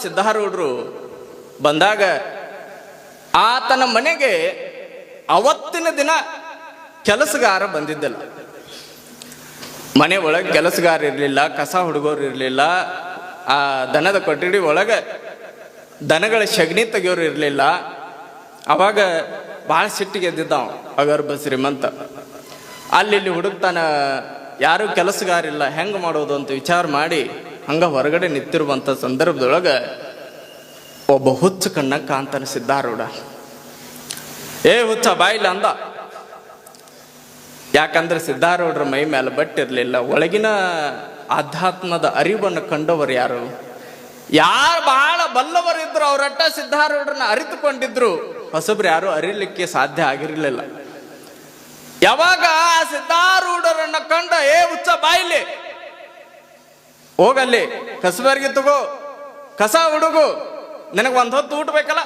ಸಿದ್ಧಾರೂಢರು ಬಂದಾಗ ಆತನ ಮನೆಗೆ ಅವತ್ತಿನ ದಿನ ಕೆಲಸಗಾರ ಬಂದಿದ್ದಿಲ್ಲ. ಮನೆ ಒಳಗೆ ಕೆಲಸಗಾರ ಇರಲಿಲ್ಲ, ಕಸ ಹುಡುಗೋರು ಇರಲಿಲ್ಲ, ಆ ದನದ ಕೊಠಡಿ ಒಳಗೆ ದನಗಳ ಸಗಣಿ ತೆಗಿಯೋರು ಇರಲಿಲ್ಲ. ಅವಾಗ ಭಾಳ ಸಿಟ್ಟಿಗೆ ಎದ್ದಿದ್ದಾವ ಅಗರ್ಭ ಶ್ರೀಮಂತ. ಅಲ್ಲಿ ಹುಡುಕ್ತಾನ, ಯಾರೂ ಕೆಲಸಗಾರಿಲ್ಲ, ಹೆಂಗೆ ಮಾಡೋದು ಅಂತ ವಿಚಾರ ಮಾಡಿ ಹಂಗ ಹೊರಗಡೆ ನಿಂತಿರುವಂಥ ಸಂದರ್ಭದೊಳಗೆ ಒಬ್ಬ ಹುಚ್ಚ ಕಣ್ಣ ಕಾಂತಾನ ಸಿದ್ಧಾರೂಢ. ಏ ಹುಚ್ಚ ಬಾಯಿಲ್ಲ ಅಂದ. ಯಾಕಂದ್ರೆ ಸಿದ್ಧಾರೂಢರ ಮೈ ಮೇಲೆ ಬಟ್ಟಿರ್ಲಿಲ್ಲ. ಒಳಗಿನ ಆಧ್ಯಾತ್ಮದ ಅರಿವನ್ನು ಕಂಡವರು ಯಾರು ಬಹಳ ಬಲ್ಲವರಿದ್ರು ಅವರಟ್ಟ ಸಿದ್ಧಾರೂಢರನ್ನ ಅರಿತುಕೊಂಡಿದ್ರು. ಹೊಸಬ್ರು ಯಾರು ಅರಿಲಿಕ್ಕೆ ಸಾಧ್ಯ ಆಗಿರ್ಲಿಲ್ಲ. ಯಾವಾಗ ಆ ಸಿದ್ಧಾರೂಢರನ್ನ ಕಂಡ, ಏ ಹುಚ್ಚ ಬಾಯಿಲಿ, ಹೋಗಲ್ಲಿ ಕಸಬರ್ಗಿ ತಗೋ, ಕಸ ಹುಡುಗು, ನನಗೆ ಒಂದು ಹೊತ್ತು ಊಟ ಬೇಕಲ್ಲ,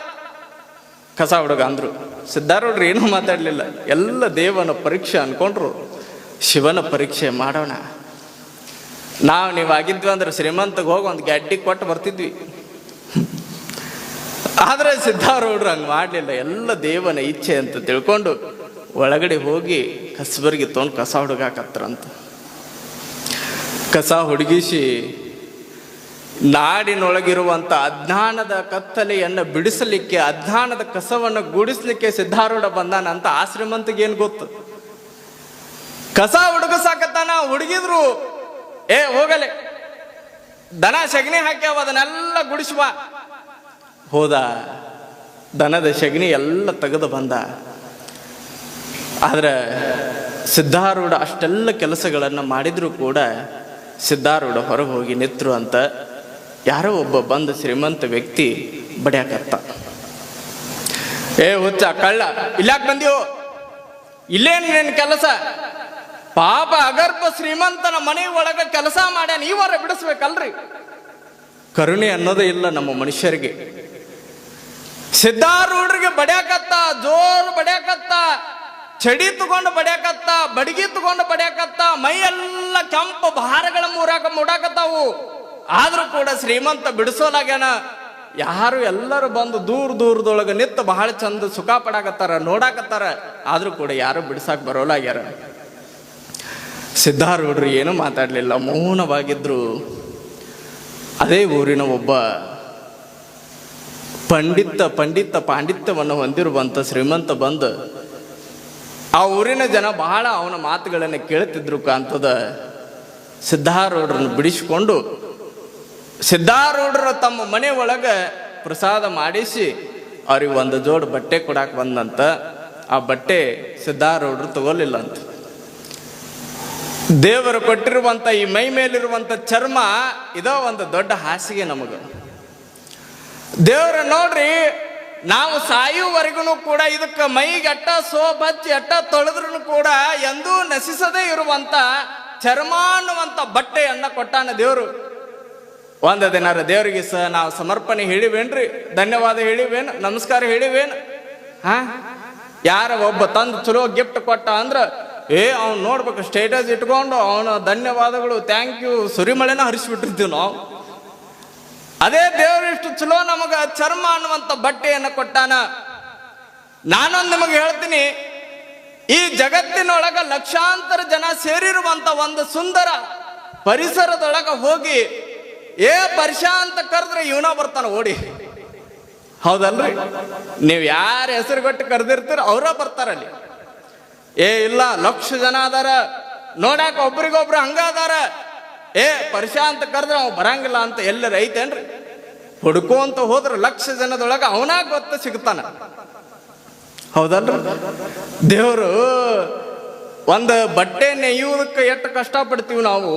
ಕಸ ಹುಡುಗ ಅಂದ್ರು. ಸಿದ್ಧಾರೂಢರು ಏನೂ ಮಾತಾಡ್ಲಿಲ್ಲ. ಎಲ್ಲ ದೇವನ ಪರೀಕ್ಷೆ ಅನ್ಕೊಂಡ್ರು. ಶಿವನ ಪರೀಕ್ಷೆ ಮಾಡೋಣ, ನೀವಾಗಿದ್ವಿ ಅಂದ್ರೆ ಶ್ರೀಮಂತಗೆ ಹೋಗಿ ಒಂದು ಗಡ್ಡಿ ಕೊಟ್ಟು ಬರ್ತಿದ್ವಿ. ಆದ್ರೆ ಸಿದ್ಧಾರೂಢರು ಹಂಗೆ ಮಾಡಲಿಲ್ಲ. ಎಲ್ಲ ದೇವನ ಇಚ್ಛೆ ಅಂತ ತಿಳ್ಕೊಂಡು ಒಳಗಡೆ ಹೋಗಿ ಕಸಬರ್ಗಿ ತೊಗೊಂಡು ಕಸ ಹುಡುಗಾಕತ್ರಂತ. ಕಸ ಹುಡುಗಿಸಿ ನಾಡಿನೊಳಗಿರುವಂಥ ಅಜ್ಞಾನದ ಕತ್ತಲೆಯನ್ನು ಬಿಡಿಸಲಿಕ್ಕೆ, ಅಜ್ಞಾನದ ಕಸವನ್ನು ಗೂಡಿಸ್ಲಿಕ್ಕೆ ಸಿದ್ಧಾರೂಢ ಬಂದಾನಂತ ಆ ಶ್ರೀಮಂತಿಗೆ ಏನು ಗೊತ್ತು? ಕಸ ಹುಡುಗಸಾಕತ್ತಾನ. ಹುಡುಗಿದ್ರು, ಏ ಹೋಗಲೆ, ದನ ಸಗಣಿ ಹಾಕ್ಯಾವ, ಅದನ್ನೆಲ್ಲ ಗುಡಿಸುವ. ಹೋದ, ದನದ ಸಗಣಿ ಎಲ್ಲ ತೆಗೆದು ಬಂದ. ಆದ್ರೆ ಸಿದ್ಧಾರೂಢ ಅಷ್ಟೆಲ್ಲ ಕೆಲಸಗಳನ್ನು ಮಾಡಿದ್ರು ಕೂಡ ಸಿದ್ಧಾರೂಢ ಹೊರಗೆ ಹೋಗಿ ನಿತ್ರು ಅಂತ ಯಾರೋ ಒಬ್ಬ ಬಂದ ಶ್ರೀಮಂತ ವ್ಯಕ್ತಿ ಬಡಿಯಾಕತ್ತ. ಏ ಹುಚ್ಚ ಕಳ್ಳ, ಇಲ್ಲಾಕ್ ಬಂದೀವೋ, ಇಲ್ಲೇನು ನಿನ್ನ ಕೆಲಸ? ಪಾಪ ಅಗರ್ಭ ಶ್ರೀಮಂತನ ಮನೆ ಒಳಗ ಕೆಲಸ ಮಾಡ್ಯಾನ, ಇವರ ಬಿಡಿಸ್ಬೇಕಲ್ರಿ. ಕರುಣೆ ಅನ್ನೋದೇ ಇಲ್ಲ ನಮ್ಮ ಮನುಷ್ಯರಿಗೆ. ಸಿದ್ಧಾರೂಢರಿಗೆ ಬಡಿಯಾಕತ್ತ, ಜೋರು ಬಡಿಯಾಕತ್ತ, ಚಡಿ ತಗೊಂಡು ಬಡಿಯಾಕತ್ತ, ಬಡಗಿ ತಗೊಂಡು ಬಡಿಯಾಕತ್ತ, ಮೈಯೆಲ್ಲ ಕೆಂಪು ಭಾರಗಳ ಮೂಡಾಕತ್ತಾವು. ಆದ್ರೂ ಕೂಡ ಶ್ರೀಮಂತ ಬಿಡಿಸೋಲಾಗ್ಯಾನ. ಯಾರು ಎಲ್ಲರೂ ಬಂದು ದೂರದೊಳಗೆ ನಿಂತು ಬಹಳ ಚಂದ ಸುಖ ಪಡಾಕತ್ತಾರ, ನೋಡಾಕತ್ತಾರ. ಆದ್ರೂ ಕೂಡ ಯಾರು ಬಿಡಿಸಾಕ್ ಬರೋಲಾಗ್ಯಾರ. ಸಿದ್ಧಾರೂಢರು ಏನು ಮಾತಾಡ್ಲಿಲ್ಲ, ಮೌನವಾಗಿದ್ರು. ಅದೇ ಊರಿನ ಒಬ್ಬ ಪಾಂಡಿತ್ಯವನ್ನು ಹೊಂದಿರುವಂತ ಶ್ರೀಮಂತ ಬಂದು ಆ ಊರಿನ ಜನ ಬಹಳ ಅವನ ಮಾತುಗಳನ್ನು ಕೇಳುತ್ತಿದ್ರು ಕಾಂತದ. ಸಿದ್ಧಾರೂಢರನ್ನು ಬಿಡಿಸಿಕೊಂಡು ಸಿದ್ಧಾರೂಢರು ತಮ್ಮ ಮನೆ ಒಳಗೆ ಪ್ರಸಾದ ಮಾಡಿಸಿ ಅವ್ರಿಗೆ ಒಂದು ಜೋಡು ಬಟ್ಟೆ ಕೊಡಾಕ್ ಬಂದಂತ. ಆ ಬಟ್ಟೆ ಸಿದ್ಧಾರೂಢರು ತಗೋಲಿಲ್ಲ ಅಂತ. ದೇವರು ಕೊಟ್ಟಿರುವಂತ ಈ ಮೈ ಮೇಲಿರುವಂತ ಚರ್ಮ ಇದೋ ಒಂದು ದೊಡ್ಡ ಹಾಸಿಗೆ ನಮಗ. ದೇವ್ರ ನೋಡ್ರಿ, ನಾವು ಸಾಯುವವರೆಗೂ ಕೂಡ ಇದಕ್ಕೆ ಮೈಗೆ ಅಟ್ಟ ಸೋಬಚ್ಚಿ ಅಟ್ಟ ತೊಳೆದ್ರು ಕೂಡ ಎಂದೂ ನಶಿಸದೇ ಇರುವಂತ ಚರ್ಮ ಅನ್ನುವಂತ ಬಟ್ಟೆಯನ್ನ ಕೊಟ್ಟಾನ ದೇವರು. ಒಂದು ದಿನ ದೇವರಿಗೆ ನಾವು ಸಮರ್ಪಣೆ ಹೇಳಿವೇನ್ರಿ, ಧನ್ಯವಾದ ಹೇಳಿವೇನು, ನಮಸ್ಕಾರ ಹೇಳಿವೇನು? ಯಾರ ಒಬ್ಬ ತಂದು ಚಲೋ ಗಿಫ್ಟ್ ಕೊಟ್ಟ ಅಂದ್ರ ಅವ್ನು ನೋಡ್ಬೇಕು, ಸ್ಟೇಟಸ್ ಇಟ್ಕೊಂಡು ಅವನ ಧನ್ಯವಾದಗಳು, ಥ್ಯಾಂಕ್ ಯು, ಸುರಿಮಳೆನ ಹರಿಸ್ಬಿಟ್ಟಿರ್ತೀವಿ ನಾವು. ಅದೇ ದೇವರು ಇಷ್ಟು ಚಲೋ ನಮಗ ಚರ್ಮ ಅನ್ನುವಂತ ಬಟ್ಟೆಯನ್ನು ಕೊಟ್ಟಾನ. ನಾನೊಂದು ನಿಮಗೆ ಹೇಳ್ತೀನಿ, ಈ ಜಗತ್ತಿನೊಳಗ ಲಕ್ಷಾಂತರ ಜನ ಸೇರಿರುವಂತ ಒಂದು ಸುಂದರ ಪರಿಸರದೊಳಗ ಹೋಗಿ ಪರಿಷ ಅಂತ ಕರೆದ್ರೆ ಇವನ ಬರ್ತಾನ ಓಡಿ. ಹೌದಲ್ರಿ? ನೀವು ಯಾರ ಹೆಸರು ಕೊಟ್ಟು ಕರೆದಿರ್ತೀರ ಅವರ ಬರ್ತಾರಲ್ಲಿ. ಇಲ್ಲ, ಲಕ್ಷ ಜನ ಅದಾರ, ನೋಡಾಕ ಒಬ್ರಿಗೊಬ್ರು ಹಂಗ ಅದಾರ. ಪರಿಷ ಅಂತ ಕರೆದ್ರೆ ಅವ್ ಬರಂಗಿಲ್ಲ ಅಂತ ಎಲ್ಲರ ಐತೇನ್ರಿ? ಹುಡ್ಕೋಂತ ಹೋದ್ರೆ ಲಕ್ಷ ಜನದೊಳಗ ಅವನಾಗ ಗೊತ್ತ ಸಿಗ್ತಾನ. ಹೌದಲ್ರಿ? ದೇವರು ಒಂದು ಬಟ್ಟೆ ನೇಯುವುದಕ್ಕೆ ಎಷ್ಟು ಕಷ್ಟ ಪಡ್ತೀವಿ ನಾವು,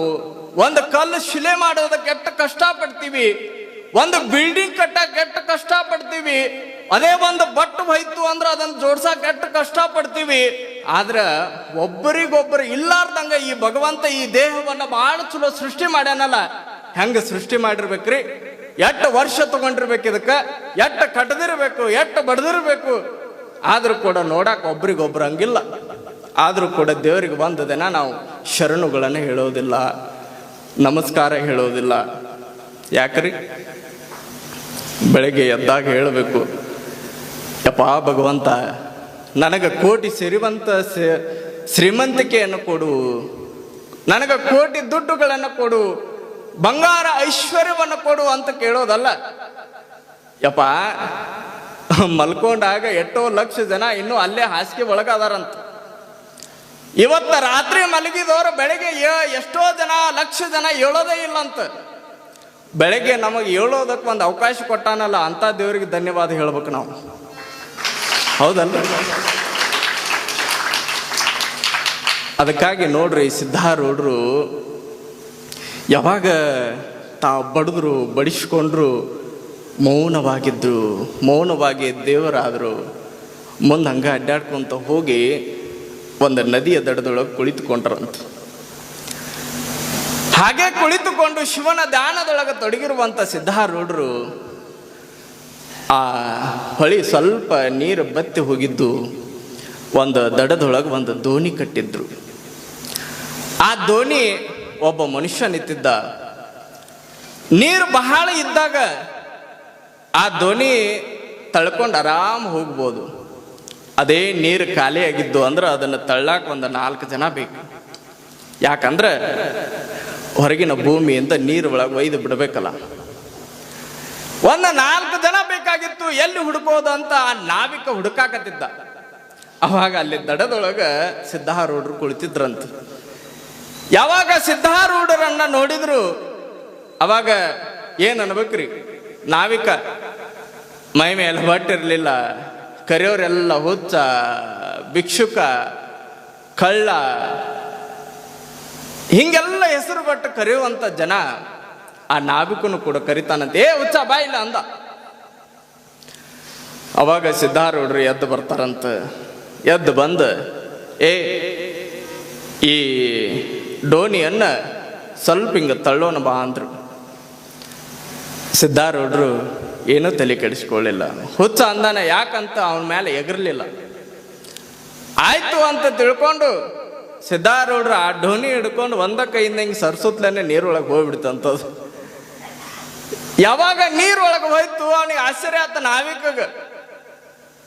ಒಂದು ಕಲ್ಲು ಶಿಲೆ ಮಾಡೋದಕ್ಕೆ ಎಷ್ಟು ಕಷ್ಟ ಪಡ್ತೀವಿ, ಒಂದು ಬಿಲ್ಡಿಂಗ್ ಕಟ್ಟಕ್ಕೆ ಎಷ್ಟು ಕಷ್ಟ ಪಡ್ತೀವಿ, ಅದೇ ಒಂದು ಬಟ್ಟು ಹೋಯ್ತು ಅಂದ್ರೆ ಅದನ್ನ ಜೋಡ್ಸಕ್ ಎಷ್ಟು ಕಷ್ಟ ಪಡ್ತೀವಿ. ಆದ್ರ ಒಬ್ಬರಿಗೊಬ್ಬರು ಇಲ್ಲಾರ್ದಂಗ ಈ ಭಗವಂತ ಈ ದೇಹವನ್ನ ಬಹಳ ಚಲೋ ಸೃಷ್ಟಿ ಮಾಡ್ಯಾನಲ್ಲ, ಹೆಂಗ ಸೃಷ್ಟಿ ಮಾಡಿರ್ಬೇಕ್ರಿ? ಎಷ್ಟು ವರ್ಷ ತಗೊಂಡಿರ್ಬೇಕು ಇದಕ್ಕ, ಎಷ್ಟು ಕಟ್ಟದಿರ್ಬೇಕು, ಎಷ್ಟು ಬಡ್ದಿರ್ಬೇಕು. ಆದ್ರೂ ಕೂಡ ನೋಡಕ್ ಒಬ್ರಿಗೊಬ್ರು ಹಂಗಿಲ್ಲ. ಆದ್ರೂ ಕೂಡ ದೇವರಿಗೆ ಬಂದ ದಿನ ನಾವು ಶರಣುಗಳನ್ನು ಹೇಳೋದಿಲ್ಲ, ನಮಸ್ಕಾರ ಹೇಳೋದಿಲ್ಲ. ಯಾಕ್ರಿ? ಬೆಳಗ್ಗೆ ಎದ್ದಾಗ ಹೇಳಬೇಕು, ಯಪ್ಪ ಭಗವಂತ, ನನಗೆ ಕೋಟಿ ಶ್ರೀಮಂತಿಕೆಯನ್ನು ಕೊಡು, ನನಗೆ ಕೋಟಿ ದುಡ್ಡುಗಳನ್ನು ಕೊಡು, ಬಂಗಾರ ಐಶ್ವರ್ಯವನ್ನು ಕೊಡು ಅಂತ ಕೇಳೋದಲ್ಲ. ಯಪ್ಪ, ಮಲ್ಕೊಂಡಾಗ ಎಷ್ಟೋ ಲಕ್ಷ ಜನ ಇನ್ನೂ ಅಲ್ಲೇ ಹಾಸಿಗೆ ಒಳಗದಾರಂತ. ಇವತ್ತ ರಾತ್ರಿ ಮಲಗಿದವರು ಬೆಳಗ್ಗೆ ಎಷ್ಟೋ ಜನ, ಲಕ್ಷ ಜನ ಹೇಳೋದೇ ಇಲ್ಲ ಅಂತ. ಬೆಳಗ್ಗೆ ನಮಗೆ ಹೇಳೋದಕ್ಕೆ ಒಂದು ಅವಕಾಶ ಕೊಟ್ಟಾನಲ್ಲ, ಅಂತ ದೇವರಿಗೆ ಧನ್ಯವಾದ ಹೇಳ್ಬೇಕು ನಾವು, ಹೌದಲ್ಲ? ಅದಕ್ಕಾಗಿ ನೋಡ್ರಿ, ಸಿದ್ಧಾರೂಢರು ಯಾವಾಗ ತಾವು ಬಡಿದ್ರು, ಬಡಿಸ್ಕೊಂಡ್ರು, ಮೌನವಾಗಿದ್ರು, ಮೌನವಾಗಿ ದೇವರಾದರು. ಮುಂದೆ ಹಂಗೆ ಅಡ್ಡಾಡ್ಕೊಂತ ಹೋಗಿ ಒಂದು ನದಿಯ ದಡದೊಳಗೆ ಕುಳಿತುಕೊಂಡ್ರಂತ. ಹಾಗೆ ಕುಳಿತುಕೊಂಡು ಶಿವನ ಧ್ಯಾನದೊಳಗೆ ತೊಡಗಿರುವಂಥ ಸಿದ್ಧಾರೂಢರು ಆ ಹೊಳಿ ಸ್ವಲ್ಪ ನೀರು ಬತ್ತಿ ಹೋಗಿದ್ದು ಒಂದು ದಡದೊಳಗೆ ಒಂದು ದೋಣಿ ಕಟ್ಟಿದ್ರು. ಆ ದೋಣಿ ಒಬ್ಬ ಮನುಷ್ಯ ನಿಂತಿದ್ದ. ನೀರು ಬಹಳ ಇದ್ದಾಗ ಆ ದೋಣಿ ತಳ್ಕೊಂಡು ಆರಾಮ್ ಹೋಗ್ಬೋದು. ಅದೇ ನೀರು ಖಾಲಿ ಆಗಿದ್ದು ಅಂದ್ರೆ ಅದನ್ನು ತಳ್ಳಾಕ ಒಂದು 4 ಜನ ಬೇಕು. ಯಾಕಂದ್ರೆ ಹೊರಗಿನ ಭೂಮಿಯಿಂದ ನೀರು ಒಳಗೆ ಒಯ್ದು ಬಿಡಬೇಕಲ್ಲ. ಒಂದು 4 ಜನ ಬೇಕಾಗಿತ್ತು. ಎಲ್ಲಿ ಹುಡುಕೋದಂತ ಆ ನಾವಿಕ ಹುಡುಕಾಕತ್ತಿದ್ದ. ಅವಾಗ ಅಲ್ಲಿ ದಡದೊಳಗೆ ಸಿದ್ಧಾರೂಢರು ಕುಳಿತಿದ್ರಂತ. ಯಾವಾಗ ಸಿದ್ಧಾರೂಢರನ್ನ ನೋಡಿದ್ರು ಅವಾಗ ಏನ್ ಅನ್ಬೇಕ್ರಿ, ನಾವಿಕ ಮೈ ಮೇಲೆ ಬಟ್ಟಿರ್ಲಿಲ್ಲ, ಕರೆಯೋರೆಲ್ಲ ಹುಚ್ಚ, ಭಿಕ್ಷುಕ, ಕಳ್ಳ, ಹಿಂಗೆಲ್ಲ ಹೆಸರು ಬಟ್ಟು ಕರೆಯುವಂತ ಜನ ಆ ನಾವಿಕನು ಕೂಡ ಕರಿತಾನಂತೆ. ಏ ಹುಚ್ಚ ಬಾ ಇಲ್ಲ ಅಂದ. ಅವಾಗ ಸಿದ್ಧಾರೂಢರು ಎದ್ದು ಬರ್ತಾರಂತ. ಎದ್ದು ಬಂದು ಈ ಡೋಣಿಯನ್ನ ಸ್ವಲ್ಪ ಹಿಂಗ ತಳ್ಳೋಣ ಬಾ ಅಂದ್ರು. ಸಿದ್ಧಾರೂಢರು ಏನೂ ತಲೆ ಕೆಡಿಸ್ಕೊಳ್ಳಿಲ್ಲ. ಹುಚ್ಚ ಅಂದಾನ, ಯಾಕಂತ ಅವನ ಮೇಲೆ ಎಗರ್ಲಿಲ್ಲ. ಆಯ್ತು ಅಂತ ತಿಳ್ಕೊಂಡು ಸಿದ್ಧಾರೂಢರು ಆ ಡೋಣಿ ಹಿಡ್ಕೊಂಡು ಒಂದ ಕೈಯಿಂದ ಹಿಂಗೆ ಸರ್ಸುತ್ತಲೇ ನೀರೊಳಗೆ ಹೋಗ್ಬಿಡ್ತಂಥದ್ದು. ಯಾವಾಗ ನೀರೊಳಗೆ ಹೋಯ್ತು ಅವನಿಗೆ ಆಶ್ಚರ್ಯ ಆತ ನಾವಿಕಗ.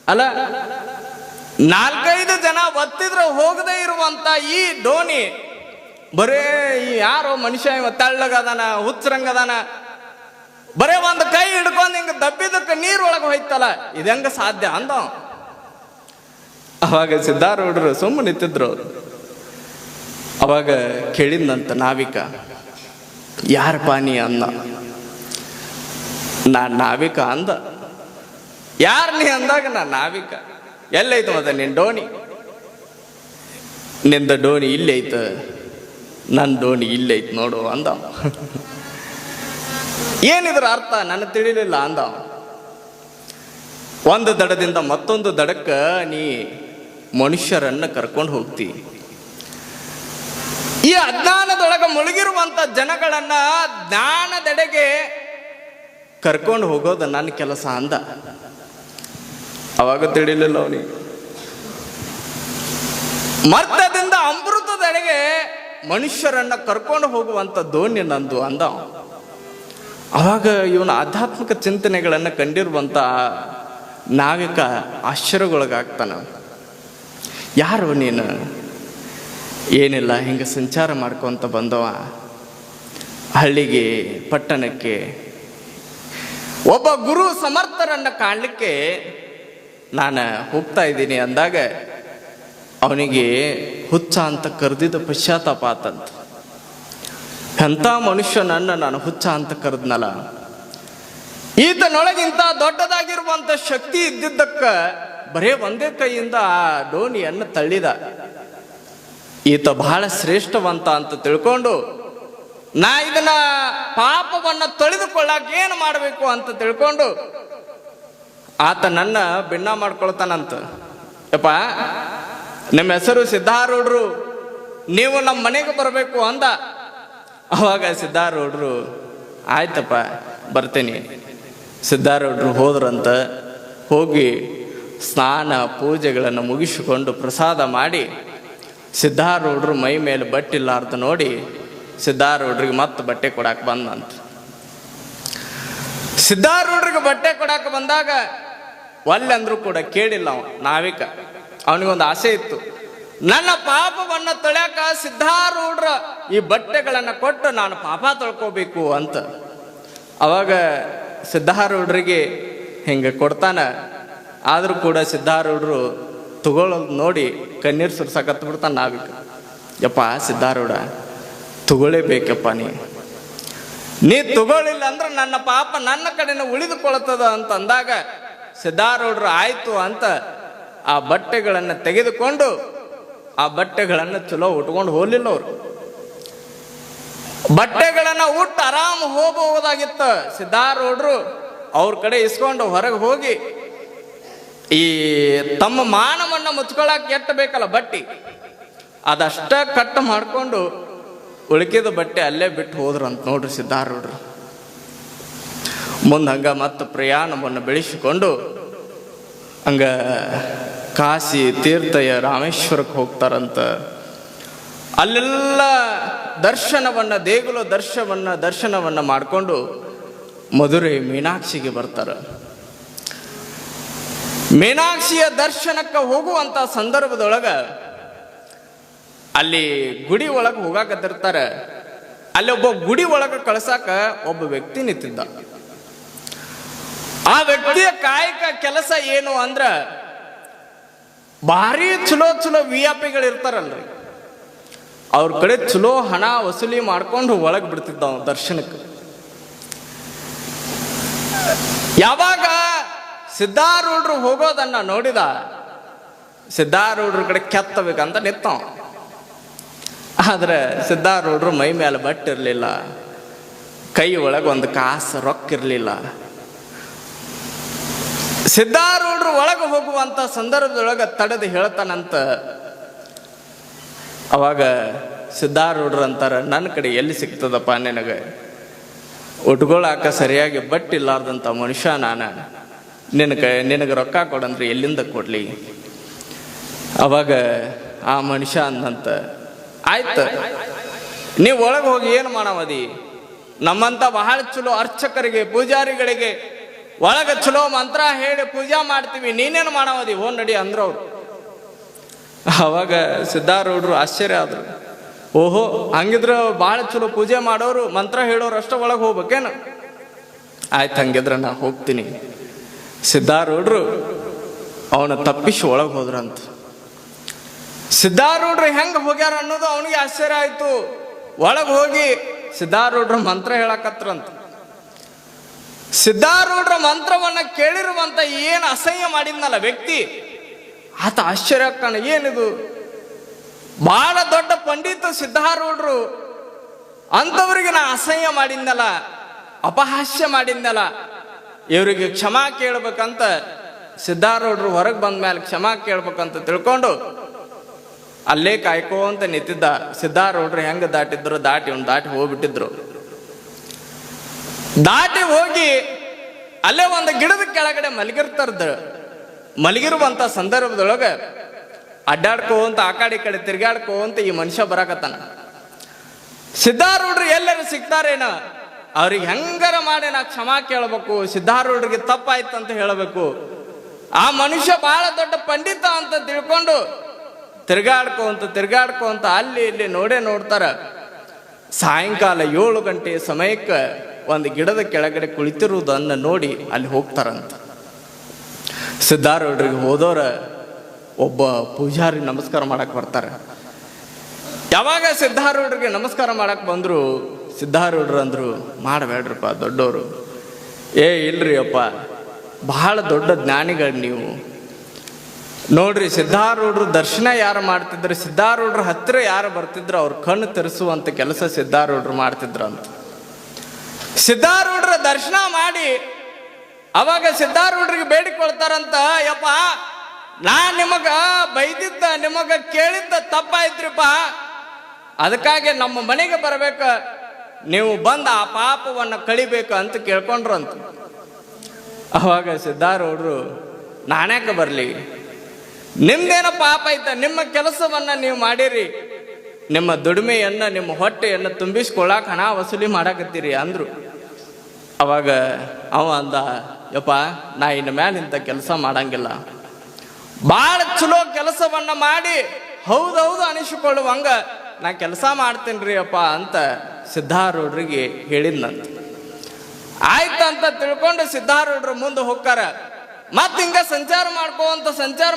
ಅಲ್ಲ, 4-5 ಜನ ಒತ್ತಿದ್ರೆ ಹೋಗದೇ ಇರುವಂತ ಈ ಡೋಣಿ ಬರೇ ಯಾರೋ ಮನುಷ್ಯ ಇವ ತೆಳ್ಳಗದಾನ, ಹುಚ್ಚರಂಗದಾನ, ಬರೇ ಒಂದು ಕೈ ಹಿಡ್ಕೊಂಡು ಹಿಂಗ ದಬ್ಬಿದಕ್ಕೆ ನೀರೊಳಗೆ ಹೋಯ್ತಲ್ಲ, ಇದು ಹೆಂಗ ಸಾಧ್ಯ ಅಂದ. ಅವಾಗ ಸಿದ್ಧಾರೂಢರು ಸುಮ್ಮನೆ ನಿಂತಿದ್ರು. ಅವಾಗ ಕೇಳಿದ್ನಂತ ನಾವಿಕ, ಯಾರಪ್ಪ ನೀ ಅಂದ. ನಾನ್ ನಾವಿಕ ಅಂದ. ಯಾರು ನೀ ಅಂದಾಗ ನಾ ನಾವಿಕ. ಎಲ್ಲೈತು ಮತ್ತೆ ನಿನ್ ಡೋಣಿ? ನಿಂದ ಡೋಣಿ ಇಲ್ಲೈತ, ನನ್ನ ಡೋಣಿ ಇಲ್ಲೈತ್ ನೋಡು ಅಂದ. ಏನಿದ್ರ ಅರ್ಥ ನನಗೆ ತಿಳಿಲಿಲ್ಲ ಅಂದ. ಒಂದು ದಡದಿಂದ ಮತ್ತೊಂದು ದಡಕ್ಕ ನೀ ಮನುಷ್ಯರನ್ನ ಕರ್ಕೊಂಡು ಹೋಗ್ತಿ. ಈ ಅಜ್ಞಾನದೊಳಗೆ ಮುಳುಗಿರುವಂತ ಜನಗಳನ್ನ ಜ್ಞಾನದೆಡೆಗೆ ಕರ್ಕೊಂಡು ಹೋಗೋದು ನನ್ನ ಕೆಲಸ ಅಂದ. ಅವಾಗ ತಿಳಿಲಿಲ್ಲ ಅವನಿಗೆ. ಮರ್ತ್ಯದಿಂದ ಅಮೃತದೆಡೆಗೆ ಮನುಷ್ಯರನ್ನ ಕರ್ಕೊಂಡು ಹೋಗುವಂತ ದೋಣಿ ನಂದು ಅಂದ. ಅವಾಗ ಇವನ ಆಧ್ಯಾತ್ಮಿಕ ಚಿಂತನೆಗಳನ್ನ ಕಂಡಿರುವಂತ ನಾವಿಕ ಆಶ್ಚರ್ಯಗೊಳಗಾಗ್ತಾನ. ಯಾರು ನೀನು? ಏನಿಲ್ಲ, ಹಿಂಗೆ ಸಂಚಾರ ಮಾಡ್ಕೊಂತ ಬಂದವ ಹಳ್ಳಿಗೆ, ಪಟ್ಟಣಕ್ಕೆ. ಒಬ್ಬ ಗುರು ಸಮರ್ಥರನ್ನ ಕಾಣಲಿಕ್ಕೆ ನಾನು ಹೋಗ್ತಾ ಇದ್ದೀನಿ ಅಂದಾಗ ಅವನಿಗೆ ಹುಚ್ಚ ಅಂತ ಕರೆದಿದ್ದ ಪಶ್ಚಾತ್ತಾಪ ಆತಂತ. ಎಂಥ ಮನುಷ್ಯನನ್ನ ನಾನು ಹುಚ್ಚ ಅಂತ ಕರೆದ್ನಲ್ಲ. ಈತನೊಳಗಿಂತ ದೊಡ್ಡದಾಗಿರುವಂತ ಶಕ್ತಿ ಇದ್ದಿದ್ದಕ್ಕ ಬರೇ ಒಂದೇ ಕೈಯಿಂದ ಆ ಡೋಣಿಯನ್ನು ತಳ್ಳಿದ. ಈತ ಬಹಳ ಶ್ರೇಷ್ಠವಂತ ಅಂತ ತಿಳ್ಕೊಂಡು ನಾ ಇದನ್ನ ಪಾಪವನ್ನ ತೊಳೆದುಕೊಳ್ಳಾಕ ಏನು ಮಾಡಬೇಕು ಅಂತ ತಿಳ್ಕೊಂಡು ಆತ ನನ್ನ ಭಿನ್ನ ಮಾಡ್ಕೊಳ್ತಾನಂತ. ಯಪ್ಪ, ನಿಮ್ಮ ಹೆಸರು ಸಿದ್ಧಾರೂಢರು, ನೀವು ನಮ್ಮ ಮನೆಗೆ ಬರಬೇಕು ಅಂದ. ಅವಾಗ ಸಿದ್ಧಾರೂಢರು ಆಯ್ತಪ್ಪ ಬರ್ತೇನೆ. ಸಿದ್ಧಾರೂಢರು ಹೋದ್ರಂತ. ಹೋಗಿ ಸ್ನಾನ ಪೂಜೆಗಳನ್ನು ಮುಗಿಸಿಕೊಂಡು ಪ್ರಸಾದ ಮಾಡಿ ಸಿದ್ಧಾರೂಢರು ಮೈ ಮೇಲೆ ಬಟ್ಟಿಲ್ಲಾರ್ದು ನೋಡಿ ಸಿದ್ಧಾರೂಢರಿಗೆ ಮತ್ತೆ ಬಟ್ಟೆ ಕೊಡಾಕ್ ಬಂದಂತ. ಸಿದ್ಧಾರೂಢರಿಗೆ ಬಟ್ಟೆ ಕೊಡಾಕ ಬಂದಾಗ ಒಲ್ಲೆಂದ್ರೂ ಕೂಡ ಕೇಳಿಲ್ಲ ಅವ ನಾವಿಕ. ಅವನಿಗೊಂದು ಆಸೆ ಇತ್ತು, ನನ್ನ ಪಾಪವನ್ನ ತೊಳ್ಯಾಕ ಸಿದ್ಧಾರೂಢರ ಈ ಬಟ್ಟೆಗಳನ್ನ ಕೊಟ್ಟು ನಾನು ಪಾಪ ತೊಳ್ಕೋಬೇಕು ಅಂತ. ಅವಾಗ ಸಿದ್ಧಾರೂಢರಿಗೆ ಹಿಂಗೆ ಕೊಡ್ತಾನ. ಆದರೂ ಕೂಡ ಸಿದ್ಧಾರೂಢರು ತಗೊಳ್ಳೋದು ನೋಡಿ ಕಣ್ಣೀರು ಸುರ್ಸಕತ್ ಬಿಡ್ತಾನೆ ನಾವಿಕ. ಯಪ್ಪ ಸಿದ್ಧಾರೂಢ, ತಗೊಳ್ಳೇಬೇಕಪ್ಪ, ನೀ ತಗೊಳ್ಳಿಲ್ಲ ಅಂದ್ರೆ ನನ್ನ ಪಾಪ ನನ್ನ ಕಡೆನ ಉಳಿದುಕೊಳ್ತದ ಅಂತ ಅಂದಾಗ ಸಿದ್ಧಾರೂಢರು ಆಯ್ತು ಅಂತ ಆ ಬಟ್ಟೆಗಳನ್ನು ತೆಗೆದುಕೊಂಡು ಆ ಬಟ್ಟೆಗಳನ್ನು ಚಲೋ ಉಟ್ಕೊಂಡು ಹೋಗ್ಲಿಲ್ಲ ಅವರು. ಬಟ್ಟೆಗಳನ್ನ ಉಟ್ಟು ಆರಾಮ್ ಹೋಗಬಹುದಾಗಿತ್ತು. ಸಿದ್ಧಾರೂಢರು ಅವ್ರ ಕಡೆ ಇಸ್ಕೊಂಡು ಹೊರಗೆ ಹೋಗಿ ಈ ತಮ್ಮ ಮಾನವನ್ನ ಮುಚ್ಕೊಳಕ್ ಎಟ್ಟ ಬೇಕಲ್ಲ ಬಟ್ಟೆ, ಅದಷ್ಟ ಕಟ್ ಮಾಡ್ಕೊಂಡು ಉಳಿಕಿದ ಬಟ್ಟೆ ಅಲ್ಲೇ ಬಿಟ್ಟು ಹೋದ್ರು ಅಂತ ನೋಡ್ರಿ ಸಿದ್ಧಾರೂಢರು. ಮುಂದೆ ಹಂಗ ಮತ್ತು ಪ್ರಯಾಣವನ್ನು ಬೆಳೆಸಿಕೊಂಡು ಹಂಗ ಕಾಶಿ ತೀರ್ಥಯ ರಾಮೇಶ್ವರಕ್ಕೆ ಹೋಗ್ತಾರಂತ. ಅಲ್ಲೆಲ್ಲ ದರ್ಶನವನ್ನ ದೇಗುಲ ದರ್ಶನವನ್ನ ಮಾಡಿಕೊಂಡು ಮಧುರೆ ಮೀನಾಕ್ಷಿಗೆ ಬರ್ತಾರ. ಮೀನಾಕ್ಷಿಯ ದರ್ಶನಕ್ಕೆ ಹೋಗುವಂತ ಸಂದರ್ಭದೊಳಗ ಅಲ್ಲಿ ಗುಡಿ ಒಳಗೆ ಹೋಗಾಕತ್ತಿರ್ತಾರ. ಅಲ್ಲಿ ಒಬ್ಬ ಗುಡಿ ಒಳಗೆ ಕಳ್ಸಾಕ ಒಬ್ಬ ವ್ಯಕ್ತಿ ನಿಂತಿದ್ದ. ಆ ವ್ಯಕ್ತಿಯ ಕಾಯಕ ಕೆಲಸ ಏನು ಅಂದ್ರ, ಭಾರಿ ಚಲೋ VIP ಇರ್ತಾರಲ್ರಿ, ಅವ್ರ ಕಡೆ ಚಲೋ ಹಣ ವಸೂಲಿ ಮಾಡ್ಕೊಂಡು ಒಳಗೆ ಬಿಡ್ತಿದ್ದ ಅವ ದರ್ಶನಕ್ಕೆ. ಯಾವಾಗ ಸಿದ್ಧಾರೂಢರು ಹೋಗೋದನ್ನ ನೋಡಿದ, ಸಿದ್ಧಾರೂಢರ ಕಡೆ ಕೆತ್ತಬೇಕಂತ ನಿಂತವ. ಆದ್ರೆ ಸಿದ್ಧಾರೂಢರು ಮೈ ಮೇಲೆ ಬಟ್ಟಿರ್ಲಿಲ್ಲ, ಕೈ ಒಳಗೆ ಒಂದು ಕಾಸು ರೊಕ್ಕ ಇರ್ಲಿಲ್ಲ. ಸಿದ್ಧಾರೂಢರು ಒಳಗೆ ಹೋಗುವಂತ ಸಂದರ್ಭದೊಳಗೆ ತಡೆದು ಹೇಳ್ತಾನಂತ. ಅವಾಗ ಸಿದ್ಧಾರೂಢರು ಅಂತಾರ, ನನ್ನ ಕಡೆ ಎಲ್ಲಿ ಸಿಗ್ತದಪ್ಪ ನಿನಗೆ, ಉಟ್ಕೊಳಾಕ ಸರಿಯಾಗಿ ಬಟ್ಟಿಲ್ಲಾರ್ದಂಥ ಮನುಷ್ಯ ನಾನು, ನಿನಗೆ ರೊಕ್ಕ ಕೊಡಂದ್ರೆ ಎಲ್ಲಿಂದ ಕೊಡ್ಲಿ. ಅವಾಗ ಆ ಮನುಷ್ಯ ಅಂದಂತ, ಆಯ್ತು ನೀವು ಒಳಗೆ ಹೋಗಿ ಏನು ಮಾಡವದಿ, ನಮ್ಮಂತ ಬಹಳ ಚಲೋ ಅರ್ಚಕರಿಗೆ ಪೂಜಾರಿಗಳಿಗೆ ಒಳಗೆ ಚಲೋ ಮಂತ್ರ ಹೇಳಿ ಪೂಜಾ ಮಾಡ್ತೀವಿ, ನೀನೇನು ಮಾಡವದಿ, ಓ ನಡಿ ಅಂದ್ರವ್ರು. ಅವಾಗ ಸಿದ್ಧಾರೂಢರು ಆಶ್ಚರ್ಯ ಆದ್ರು. ಓಹೋ, ಹಂಗಿದ್ರ ಬಹಳ ಚಲೋ ಪೂಜೆ ಮಾಡೋರು ಮಂತ್ರ ಹೇಳೋರು ಅಷ್ಟ ಒಳಗೆ ಹೋಗ್ಬೇಕೇನು? ಆಯ್ತು, ಹಂಗಿದ್ರ ನಾ ಹೋಗ್ತೀನಿ. ಸಿದ್ಧಾರೂಢರು ಅವನ ತಪ್ಪಿಸಿ ಒಳಗೆ ಹೋದ್ರಂತ. ಸಿದ್ಧಾರೂಢರು ಹೆಂಗ ಹೋಗ್ಯಾರ ಅನ್ನೋದು ಅವನಿಗೆ ಆಶ್ಚರ್ಯ ಆಯ್ತು. ಒಳಗೆ ಹೋಗಿ ಸಿದ್ಧಾರೂಢರು ಮಂತ್ರ ಹೇಳಕತ್ರಂತ. ಸಿದ್ಧಾರೂಢರ ಮಂತ್ರವನ್ನ ಕೇಳಿರುವಂತ ಏನು ಅಸಹ್ಯ ಮಾಡಿದ್ನಲ್ಲ ವ್ಯಕ್ತಿ, ಆತ ಆಶ್ಚರ್ಯ ಕಾಣ, ಏನಿದು ಬಹಳ ದೊಡ್ಡ ಪಂಡಿತ ಸಿದ್ಧಾರೂಢರು, ಅಂಥವ್ರಿಗೆ ನಾ ಅಸಹ್ಯ ಮಾಡಿದ್ನಲ್ಲ, ಅಪಹಾಸ್ಯ ಮಾಡಿದ್ನಲ್ಲ, ಇವರಿಗೆ ಕ್ಷಮಾ ಕೇಳ್ಬೇಕಂತ ಸಿದ್ಧಾರೂಢರು ಹೊರಗೆ ಬಂದ ಮೇಲೆ ಕ್ಷಮಾ ಕೇಳ್ಬೇಕಂತ ತಿಳ್ಕೊಂಡು ಅಲ್ಲೇ ಕಾಯ್ಕೋಂತ ನಿಂತಿದ್ದ. ಸಿದ್ಧಾರೂಢರು ಹೆಂಗ ದಾಟಿದ್ರು ದಾಟಿ ಹೋಗ್ಬಿಟ್ಟಿದ್ರು. ದಾಟಿ ಹೋಗಿ ಅಲ್ಲೇ ಒಂದು ಗಿಡದ ಕೆಳಗಡೆ ಮಲಗಿರುವಂತ ಸಂದರ್ಭದೊಳಗ ಅಡ್ಡಾಡ್ಕೋಂತ ಆ ಕಡೆ ಈ ಕಡೆ ತಿರ್ಗಾಡ್ಕೋಂತ ಈ ಮನುಷ್ಯ ಬರಾಕತ್ತಾನ. ಸಿದ್ಧಾರೂಢರು ಎಲ್ಲರೂ ಸಿಗ್ತಾರೇನ, ಅವ್ರಿಗೆ ಹೆಂಗಾರ ಮಾಡಿ ನಾ ಕ್ಷಮಾ ಕೇಳಬೇಕು, ಸಿದ್ಧಾರೂಢರಿಗೆ ತಪ್ಪಾಯ್ತು ಅಂತ ಹೇಳಬೇಕು. ಆ ಮನುಷ್ಯ ಬಹಳ ದೊಡ್ಡ ಪಂಡಿತ ಅಂತ ತಿಳ್ಕೊಂಡು ತಿರ್ಗಾಡ್ಕೋಂತ ಅಲ್ಲಿ ಇಲ್ಲಿ ನೋಡ್ತಾರ. ಸಾಯಂಕಾಲ 7 ಗಂಟೆ ಸಮಯಕ್ಕೆ ಒಂದು ಗಿಡದ ಕೆಳಗಡೆ ಕುಳಿತಿರುವುದನ್ನು ನೋಡಿ ಅಲ್ಲಿ ಹೋಗ್ತಾರಂತ. ಸಿದ್ಧಾರೂಢರಿಗೆ ಹೋದವರ ಒಬ್ಬ ಪೂಜಾರಿ ನಮಸ್ಕಾರ ಮಾಡಕ್ ಬರ್ತಾರೆ. ಯಾವಾಗ ಸಿದ್ಧಾರೂಢರಿಗೆ ನಮಸ್ಕಾರ ಮಾಡಕ್ ಬಂದ್ರು, ಸಿದ್ಧಾರೂಢರು ಅಂದ್ರು, ಮಾಡಬೇಡ್ರಪ್ಪ ದೊಡ್ಡವರು. ಇಲ್ರಿ ಅಪ್ಪ, ಬಹಳ ದೊಡ್ಡ ಜ್ಞಾನಿಗಳು ನೀವು. ನೋಡ್ರಿ, ಸಿದ್ಧಾರೂಢರು ದರ್ಶನ ಯಾರು ಮಾಡ್ತಿದ್ರು, ಸಿದ್ಧಾರೂಢರ ಹತ್ತಿರ ಯಾರು ಬರ್ತಿದ್ರು ಅವ್ರ ಕಣ್ಣು ತೆರೆಸುವಂತ ಕೆಲಸ ಸಿದ್ಧಾರೂಢರು ಮಾಡ್ತಿದ್ರಂತ. ಸಿದ್ಧಾರೂಢರ ದರ್ಶನ ಮಾಡಿ ಅವಾಗ ಸಿದ್ಧಾರೂಢರಿಗೆ ಬೇಡಿಕೊಳ್ತಾರಂತ, ಯಪ್ಪ ನಾ ನಿಮಗ ಬೈದಿದ್ದ ನಿಮಗ ಕೇಳಿದ್ದ ತಪ್ಪಾಯ್ತ್ರಿಪ್ಪ, ಅದಕ್ಕಾಗಿ ನಮ್ಮ ಮನೆಗೆ ಬರ್ಬೇಕ, ನೀವು ಬಂದ ಆ ಪಾಪವನ್ನ ಕಳಿಬೇಕು ಅಂತ ಕೇಳ್ಕೊಂಡ್ರಂತ. ಅವಾಗ ಸಿದ್ಧಾರೂಢರು, ನಾನ್ಯಾಕ ಬರ್ಲಿ, ನಿಮ್ದೇನೋ ಪಾಪ ಐತ, ನಿಮ್ಮ ಕೆಲಸವನ್ನ ನೀವು ಮಾಡಿರಿ, ನಿಮ್ಮ ದುಡಿಮೆಯನ್ನ ನಿಮ್ಮ ಹೊಟ್ಟೆಯನ್ನು ತುಂಬಿಸ್ಕೊಳ್ಳಾಕ ಹಣ ವಸೂಲಿ ಮಾಡಾಕತ್ತೀರಿ ಅಂದ್ರು. ಅವಾಗ ಅವ ಅಂದ, ಯಪ್ಪ ನಾ ಇನ್ನು ಮೇಲೆ ಇಂಥ ಕೆಲಸ ಮಾಡಂಗಿಲ್ಲ, ಭಾಳ ಚಲೋ ಕೆಲಸವನ್ನ ಮಾಡಿ ಹೌದೌದು ಅನಿಸಿಕೊಳ್ಳುವಂಗ ನಾ ಕೆಲಸ ಮಾಡ್ತೇನ್ರಿ ಅಪ್ಪ ಅಂತ ಸಿದ್ಧಾರೂಢರಿಗೆ ಹೇಳಿದ್ನಂತ. ಆಯ್ತಂತ ತಿಳ್ಕೊಂಡು ಸಿದ್ಧಾರೂಢರು ಮುಂದೆ ಹೋಗ್ತಾರ. ಮತ್ ಹಿಂಗ ಸಂಚಾರ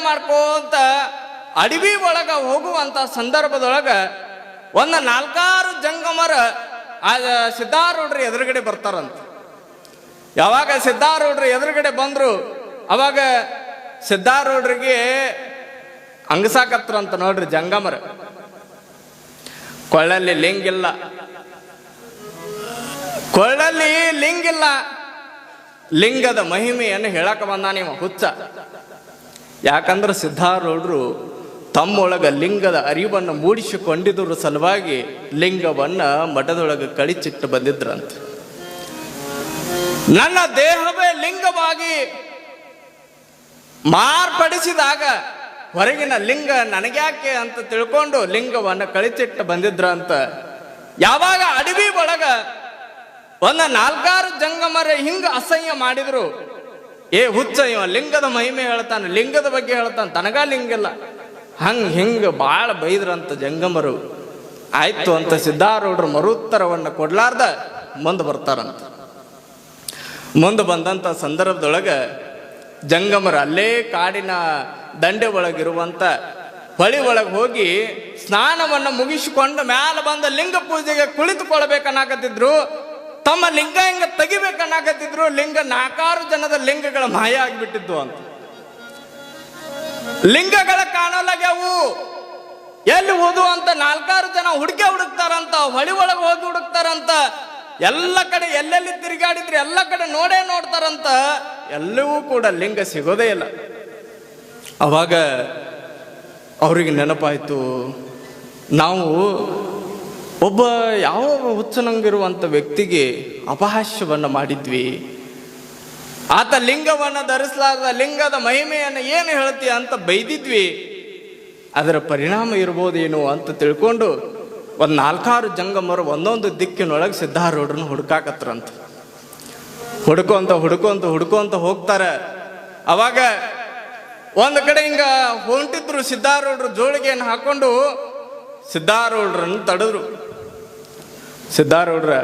ಮಾಡ್ಕೋಂತ ಅಡವಿ ಒಳಗ ಹೋಗುವಂತ ಸಂದರ್ಭದೊಳಗ ಒಂದು 4 ಜಂಗಮರ ಆ ಸಿದ್ಧಾರೂಢರು ಎದುರುಗಡೆ ಬರ್ತಾರಂತ. ಯಾವಾಗ ಸಿದ್ಧಾರೂಢರು ಎದುರುಗಡೆ ಬಂದ್ರು ಅವಾಗ ಸಿದ್ಧಾರೂಢರಿಗೆ ಅಂಗಸಾಕತ್ರಂತ ನೋಡ್ರಿ ಜಂಗಮರ. ಕೊಳ್ಳಲ್ಲಿ ಲಿಂಗಿಲ್ಲ, ಲಿಂಗದ ಮಹಿಮೆಯನ್ನು ಹೇಳಕ ಬಂದ ನೀವು ಹುಚ್ಚ. ಯಾಕಂದ್ರೆ ಸಿದ್ಧಾರೂಢರು ತಮ್ಮೊಳಗ ಲಿಂಗದ ಅರಿವನ್ನು ಮೂಡಿಸಿಕೊಂಡಿದ್ರ ಸಲುವಾಗಿ ಲಿಂಗವನ್ನ ಮಠದೊಳಗೆ ಕಳಿಚಿಟ್ಟು ಬಂದಿದ್ರಂತ. ನನ್ನ ದೇಹವೇ ಲಿಂಗವಾಗಿ ಮಾರ್ಪಡಿಸಿದಾಗ ಹೊರಗಿನ ಲಿಂಗ ನನಗ್ಯಾಕೆ ಅಂತ ತಿಳ್ಕೊಂಡು ಲಿಂಗವನ್ನ ಕಳಿಚಿಟ್ಟು ಬಂದಿದ್ರಂತ. ಯಾವಾಗ ಅಡವಿ ಒಳಗ ಒಂದು 4 ಜಂಗಮರ ಹಿಂಗ ಅಸಹ್ಯ ಮಾಡಿದ್ರು, ಏ ಹುಚ್ಚ ಇವ ಲಿಂಗದ ಮಹಿಮೆ ಹೇಳ್ತಾನೆ, ಲಿಂಗದ ಬಗ್ಗೆ ಹೇಳ್ತಾನೆ, ತನಗ ಲಿಂಗಿಲ್ಲ, ಹಿಂಗ ಬಾಳ ಬೈದ್ರಂತ ಜಂಗಮರು. ಆಯ್ತು ಅಂತ ಸಿದ್ಧಾರೂಢರು ಮರುತ್ತರವನ್ನು ಕೊಡ್ಲಾರ್ದ ಮುಂದೆ ಬರ್ತಾರಂತ. ಮುಂದೆ ಬಂದಂತ ಸಂದರ್ಭದೊಳಗ ಜಂಗಮರು ಅಲ್ಲೇ ಕಾಡಿನ ದಂಡೆ ಒಳಗಿರುವಂತ ಹೊಳಿ ಒಳಗೆ ಹೋಗಿ ಸ್ನಾನವನ್ನು ಮುಗಿಸಿಕೊಂಡು ಮ್ಯಾಲ ಬಂದ ಲಿಂಗ ಪೂಜೆಗೆ ಕುಳಿತುಕೊಳ್ಬೇಕನ್ನಾಕತ್ತಿದ್ರು. ತಮ್ಮ ಲಿಂಗ ಹಿಂಗ ತೆಗಿಬೇಕನ್ನಾಕತ್ತಿದ್ರು. ಲಿಂಗ 4 ಜನದ ಲಿಂಗಗಳ ಮಾಯ ಆಗಿಬಿಟ್ಟಿದ್ವು ಅಂತ. ಲಿಂಗಗಳ ಕಾಣಲಾಗ್ಯಾವು, ಎಲ್ಲಿ ಹೋದು ಅಂತ 4 ಜನ ಹುಡುಕ್ತಾರಂತ. ಹೊಳಿ ಒಳಗೆ ಹೋಗಿ ಹುಡುಕ್ತಾರಂತ. ಎಲ್ಲ ಕಡೆ ಎಲ್ಲೆಲ್ಲಿ ತಿರುಗಾಡಿದ್ರೆ ಎಲ್ಲ ಕಡೆ ನೋಡ್ತಾರಂತ. ಎಲ್ಲವೂ ಕೂಡ ಲಿಂಗ ಸಿಗೋದೇ ಇಲ್ಲ. ಅವಾಗ ಅವ್ರಿಗೆ ನೆನಪಾಯ್ತು, ನಾವು ಒಬ್ಬ ಯಾವ ಹುಚ್ಚನಂಗಿರುವಂತ ವ್ಯಕ್ತಿಗೆ ಅಪಹಾಸ್ಯವನ್ನು ಮಾಡಿದ್ವಿ. ಆತ ಲಿಂಗವನ್ನು ಧರಿಸಲಾರದ ಲಿಂಗದ ಮಹಿಮೆಯನ್ನು ಏನು ಹೇಳ್ತೀಯ ಅಂತ ಬೈದಿದ್ವಿ. ಅದರ ಪರಿಣಾಮ ಇರ್ಬೋದೇನು ಅಂತ ತಿಳ್ಕೊಂಡು ಒಂದು 4 ಜಂಗಮರು ಒಂದೊಂದು ದಿಕ್ಕಿನೊಳಗೆ ಸಿದ್ಧಾರೂಢರನ್ನು ಹುಡುಕಾಕತ್ರಂತ. ಹುಡುಕೊಂತ ಹೋಗ್ತಾರ. ಅವಾಗ ಒಂದು ಕಡೆ ಹಿಂಗ ಹೊಂಟಿದ್ರು ಸಿದ್ಧಾರೂಢರು ಜೋಳಿಗೆಯನ್ನು ಹಾಕೊಂಡು ಸಿದ್ಧಾರೂಢರನ್ನು ತಡೆದ್ರು. ಸಿದ್ಧಾರೂಢರ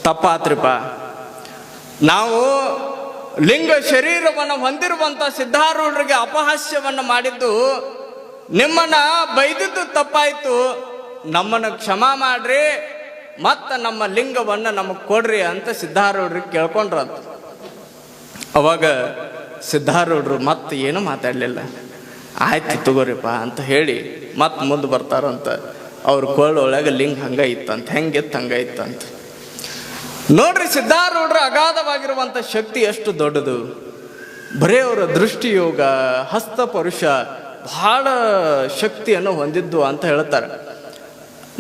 ತಪ್ಪಾತ್ರಿಪ, ನಾವು ಲಿಂಗ ಶರೀರವನ್ನು ಹೊಂದಿರುವಂತ ಸಿದ್ಧಾರೂಢರಿಗೆ ಅಪಹಾಸ್ಯವನ್ನು ಮಾಡಿದ್ದು, ನಿಮ್ಮನ್ನ ಬೈದಿದ್ದು ತಪ್ಪಾಯ್ತು, ನಮ್ಮನ್ನು ಕ್ಷಮಾ ಮಾಡ್ರಿ, ಮತ್ತ ನಮ್ಮ ಲಿಂಗವನ್ನ ನಮಗ್ ಕೊಡ್ರಿ ಅಂತ ಸಿದ್ಧಾರೂಢರಿಗೆ ಕೇಳ್ಕೊಂಡ್ರಂತ. ಅವಾಗ ಸಿದ್ಧಾರೂಢರು ಮತ್ತೆ ಏನು ಮಾತಾಡ್ಲಿಲ್ಲ. ಆಯ್ತು ತಗೋರಿಪ್ಪ ಅಂತ ಹೇಳಿ ಮತ್ತೆ ಮುಂದೆ ಬರ್ತಾರಂತ. ಅವ್ರ ಕೊಳ್ಳೊಳಗೆ ಲಿಂಗ ಹಂಗ ಇತ್ತಂತ, ಹೆಂಗಿತ್ತು ಹಂಗ ಇತ್ತಂತ. ನೋಡ್ರಿ ಸಿದ್ಧಾರೂಢರ ಅಗಾಧವಾಗಿರುವಂತ ಶಕ್ತಿ ಎಷ್ಟು ದೊಡ್ಡದು. ಬರೇ ಅವರ ದೃಷ್ಟಿಯೋಗ, ಹಸ್ತಪರುಷ ಬಹಳ ಶಕ್ತಿಯನ್ನು ಹೊಂದಿದ್ದು ಅಂತ ಹೇಳ್ತಾರೆ.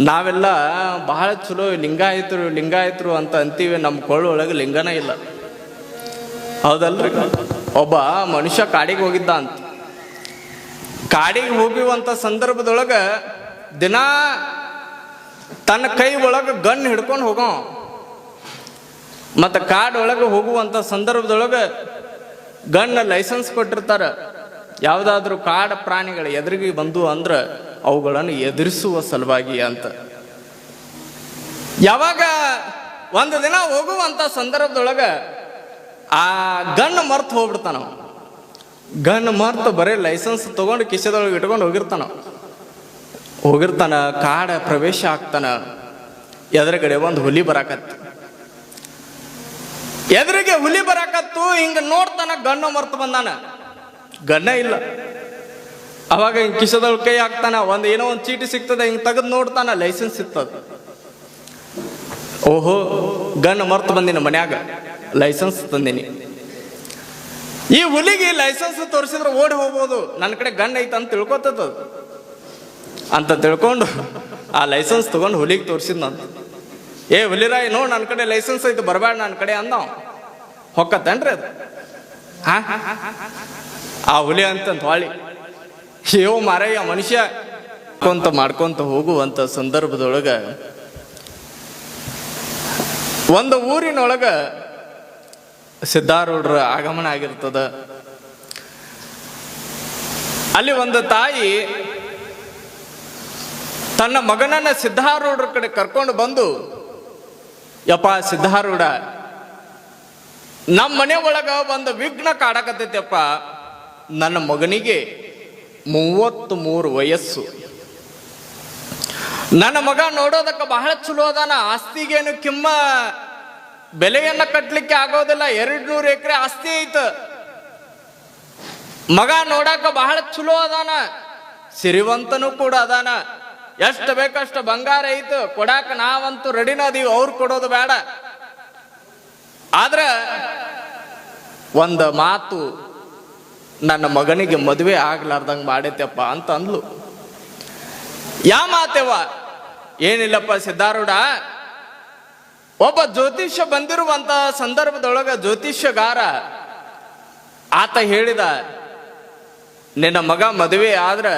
ನಾವೆಲ್ಲ ಬಹಳ ಚಲೋ ಲಿಂಗಾಯತರು ಅಂತ ಅಂತೀವಿ, ನಮ್ಮ ಕೊಳ್ಳೊಳಗೆ ಲಿಂಗನ ಇಲ್ಲ. ಹೌದಲ್ರಿ? ಒಬ್ಬ ಮನುಷ್ಯ ಕಾಡಿಗೆ ಹೋಗಿದ್ದ ಅಂತ. ಕಾಡಿಗೆ ಹೋಗುವಂತ ಸಂದರ್ಭದೊಳಗ ದಿನ ತನ್ನ ಕೈ ಒಳಗೆ ಗನ್ ಹಿಡ್ಕೊಂಡು ಹೋಗೋ. ಮತ್ತು ಕಾಡೊಳಗೆ ಹೋಗುವಂಥ ಸಂದರ್ಭದೊಳಗೆ ಗನ್ನ ಲೈಸೆನ್ಸ್ ಕೊಟ್ಟಿರ್ತಾರೆ. ಯಾವುದಾದ್ರೂ ಕಾಡು ಪ್ರಾಣಿಗಳು ಎದುರಿಗೆ ಬಂದು ಅಂದ್ರೆ ಅವುಗಳನ್ನು ಎದುರಿಸುವ ಸಲುವಾಗಿ ಅಂತ. ಯಾವಾಗ ಒಂದು ದಿನ ಹೋಗುವಂಥ ಸಂದರ್ಭದೊಳಗೆ ಆ ಗನ್ ಮರ್ತು ಹೋಗ್ಬಿಡ್ತಾನ. ಗನ್ ಮರ್ತು ಬರೀ ಲೈಸೆನ್ಸ್ ತಗೊಂಡು ಕಿಸೆದೊಳಗೆ ಇಟ್ಕೊಂಡು ಹೋಗಿರ್ತಾನ. ಕಾಡ ಪ್ರವೇಶ ಆಗ್ತಾನ. ಎದುರುಗಡೆ ಒಂದು ಹುಲಿ ಬರಾಕತ್ತು. ಎದುರಿಗೆ ಹುಲಿ ಬರಾಕತ್ತು. ಹಿಂಗ ನೋಡ್ತಾನ, ಗಣ್ಣ ಮರ್ತು ಬಂದಾನ, ಗಣ್ಣ ಇಲ್ಲ. ಅವಾಗ ಹಿಂಗ ಕಿಸದೊಳಗೆ ಕೈ ಹಾಕ್ತಾನ. ಏನೋ ಒಂದು ಚೀಟಿ ಸಿಗ್ತದೆ, ಹಿಂಗ್ ತೆಗೆದು ನೋಡ್ತಾನ, ಲೈಸೆನ್ಸ್ ಸಿಗ್ತದ. ಓಹೋ, ಗಣ್ಣ ಮರ್ತು ಬಂದಿನ ಮನ್ಯಾಗ, ಲೈಸೆನ್ಸ್ ತಂದಿನಿ. ಈ ಹುಲಿಗೆ ಲೈಸೆನ್ಸ್ ತೋರಿಸಿದ್ರೆ ಓಡಿ ಹೋಗ್ಬೋದು, ನನ್ನ ಕಡೆ ಗನ್ ಐತ ಅಂತ ತಿಳ್ಕೊತದ ಅಂತ ತಿಳ್ಕೊಂಡು ಆ ಲೈಸೆನ್ಸ್ ತಗೊಂಡು ಹುಲಿಗೆ ತೋರಿಸಿದ್ನಂತ. ಏ ಹುಲಿರಾಯ್, ನೋಡ್ ನನ್ನ ಕಡೆ ಲೈಸೆನ್ಸ್ ಐತೆ, ಬರಬೇಡ ನನ್ನ ಕಡೆ ಅಂದ. ಹೊಕ್ಕತ್ತೇನ್ರಿ ಅದು? ಆ ಹುಲಿ ಅಂತಂತ ಹೊಳಿ ಏವೋ ಮಾರಯ್ಯ ಮನುಷ್ಯ ಮಾಡ್ಕೊಂತ ಹೋಗುವಂತ ಸಂದರ್ಭದೊಳಗ ಒಂದು ಊರಿನೊಳಗ ಸಿದ್ಧಾರೂಢರ ಆಗಮನ ಆಗಿರ್ತದ. ಅಲ್ಲಿ ಒಂದು ತಾಯಿ ತನ್ನ ಮಗನನ್ನ ಸಿದ್ಧಾರೂಢರ ಕಡೆ ಕರ್ಕೊಂಡು ಬಂದು, ಯಪ್ಪ ಸಿದ್ಧಾರೂಢ, ನಮ್ಮ ಮನೆ ಒಳಗ ಒಂದು ವಿಘ್ನ ಕಾಡಕತ್ತೈತಪ್ಪ. ನನ್ನ ಮಗನಿಗೆ 33 ವಯಸ್ಸು. ನನ್ನ ಮಗ ನೋಡೋದಕ್ಕೆ ಬಹಳ ಚಲೋ ಅದಾನ. ಆಸ್ತಿಗೇನು ಕಿಮ್ಮ ಬೆಲೆಯನ್ನ ಕಟ್ಟಲಿಕ್ಕೆ ಆಗೋದಿಲ್ಲ. 200 ಎಕರೆ ಆಸ್ತಿ ಐತ. ಮಗ ನೋಡಾಕ ಬಹಳ ಚಲೋ ಅದಾನ, ಸಿರಿವಂತನೂ ಕೂಡ ಅದಾನ. ಎಷ್ಟು ಬೇಕಷ್ಟು ಬಂಗಾರ ಐತು, ಕೊಡಾಕ ನಾವಂತೂ ರೆಡಿನ ಅದೀವಿ, ಅವ್ರು ಕೊಡೋದು ಬೇಡ. ಆದ್ರ ಒಂದು ಮಾತು ನನ್ನ ಮಗನಿಗೆ ಮದುವೆ ಆಗ್ಲಾರ್ದಂಗೆ ಮಾಡೈತಪ್ಪ ಅಂತ ಅಂದ್ಲು. ಯಾವ ಮಾತೆವ? ಏನಿಲ್ಲಪ್ಪ ಸಿದ್ಧಾರೂಢ, ಒಬ್ಬ ಜ್ಯೋತಿಷ್ಯ ಬಂದಿರುವಂತ ಸಂದರ್ಭದೊಳಗ ಜ್ಯೋತಿಷ್ಯಗಾರ ಆತ ಹೇಳಿದ, ನಿನ್ನ ಮಗ ಮದುವೆ ಆದ್ರ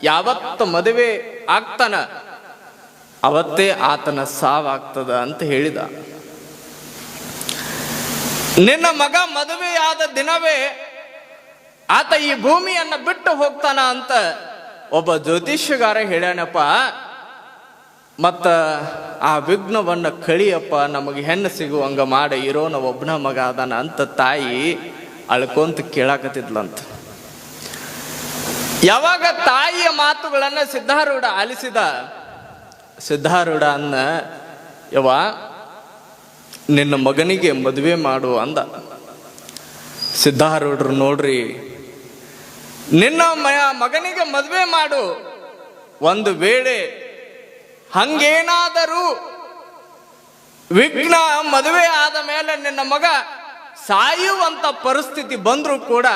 ಯಾವತ್ತು ಮದುವೆ ಆಗ್ತಾನ ಅವತ್ತೇ ಆತನ ಸಾವಾಗ್ತದ ಅಂತ ಹೇಳಿದ. ನಿನ್ನ ಮಗ ಮದುವೆಯಾದ ದಿನವೇ ಆತ ಈ ಭೂಮಿಯನ್ನ ಬಿಟ್ಟು ಹೋಗ್ತಾನ ಅಂತ ಒಬ್ಬ ಜ್ಯೋತಿಷ್ಯಗಾರ ಹೇಳ್ಯಾನಪ್ಪ. ಮತ್ತ ಆ ವಿಘ್ನವನ್ನ ಕಳಿಯಪ್ಪ, ನಮಗೆ ಹೆಣ್ಣು ಸಿಗುವಂಗ ಮಾಡ, ಇರೋನ ಒಬ್ಬನ ಮಗ ಅದಾನ ಅಂತ ತಾಯಿ ಅಳ್ಕೊಂತ ಕೇಳಾಕತ್ತಿದ್ಲಂತ. ಯಾವಾಗ ತಾಯಿಯ ಮಾತುಗಳನ್ನ ಸಿದ್ಧಾರೂಢ ಆಲಿಸಿದ, ಸಿದ್ಧಾರೂಢ ಅನ್ನ, ಯವ್ವ ನಿನ್ನ ಮಗನಿಗೆ ಮದುವೆ ಮಾಡು ಅಂದ. ಸಿದ್ಧಾರೂಢರು ನೋಡ್ರಿ, ನಿನ್ನ ಮಗನಿಗೆ ಮದುವೆ ಮಾಡು, ಒಂದು ವೇಳೆ ಹಂಗೇನಾದರೂ ವಿಘ್ನ ಮದುವೆ ಆದ ಮೇಲೆ ನಿನ್ನ ಮಗ ಸಾಯುವಂತ ಪರಿಸ್ಥಿತಿ ಬಂದ್ರು ಕೂಡ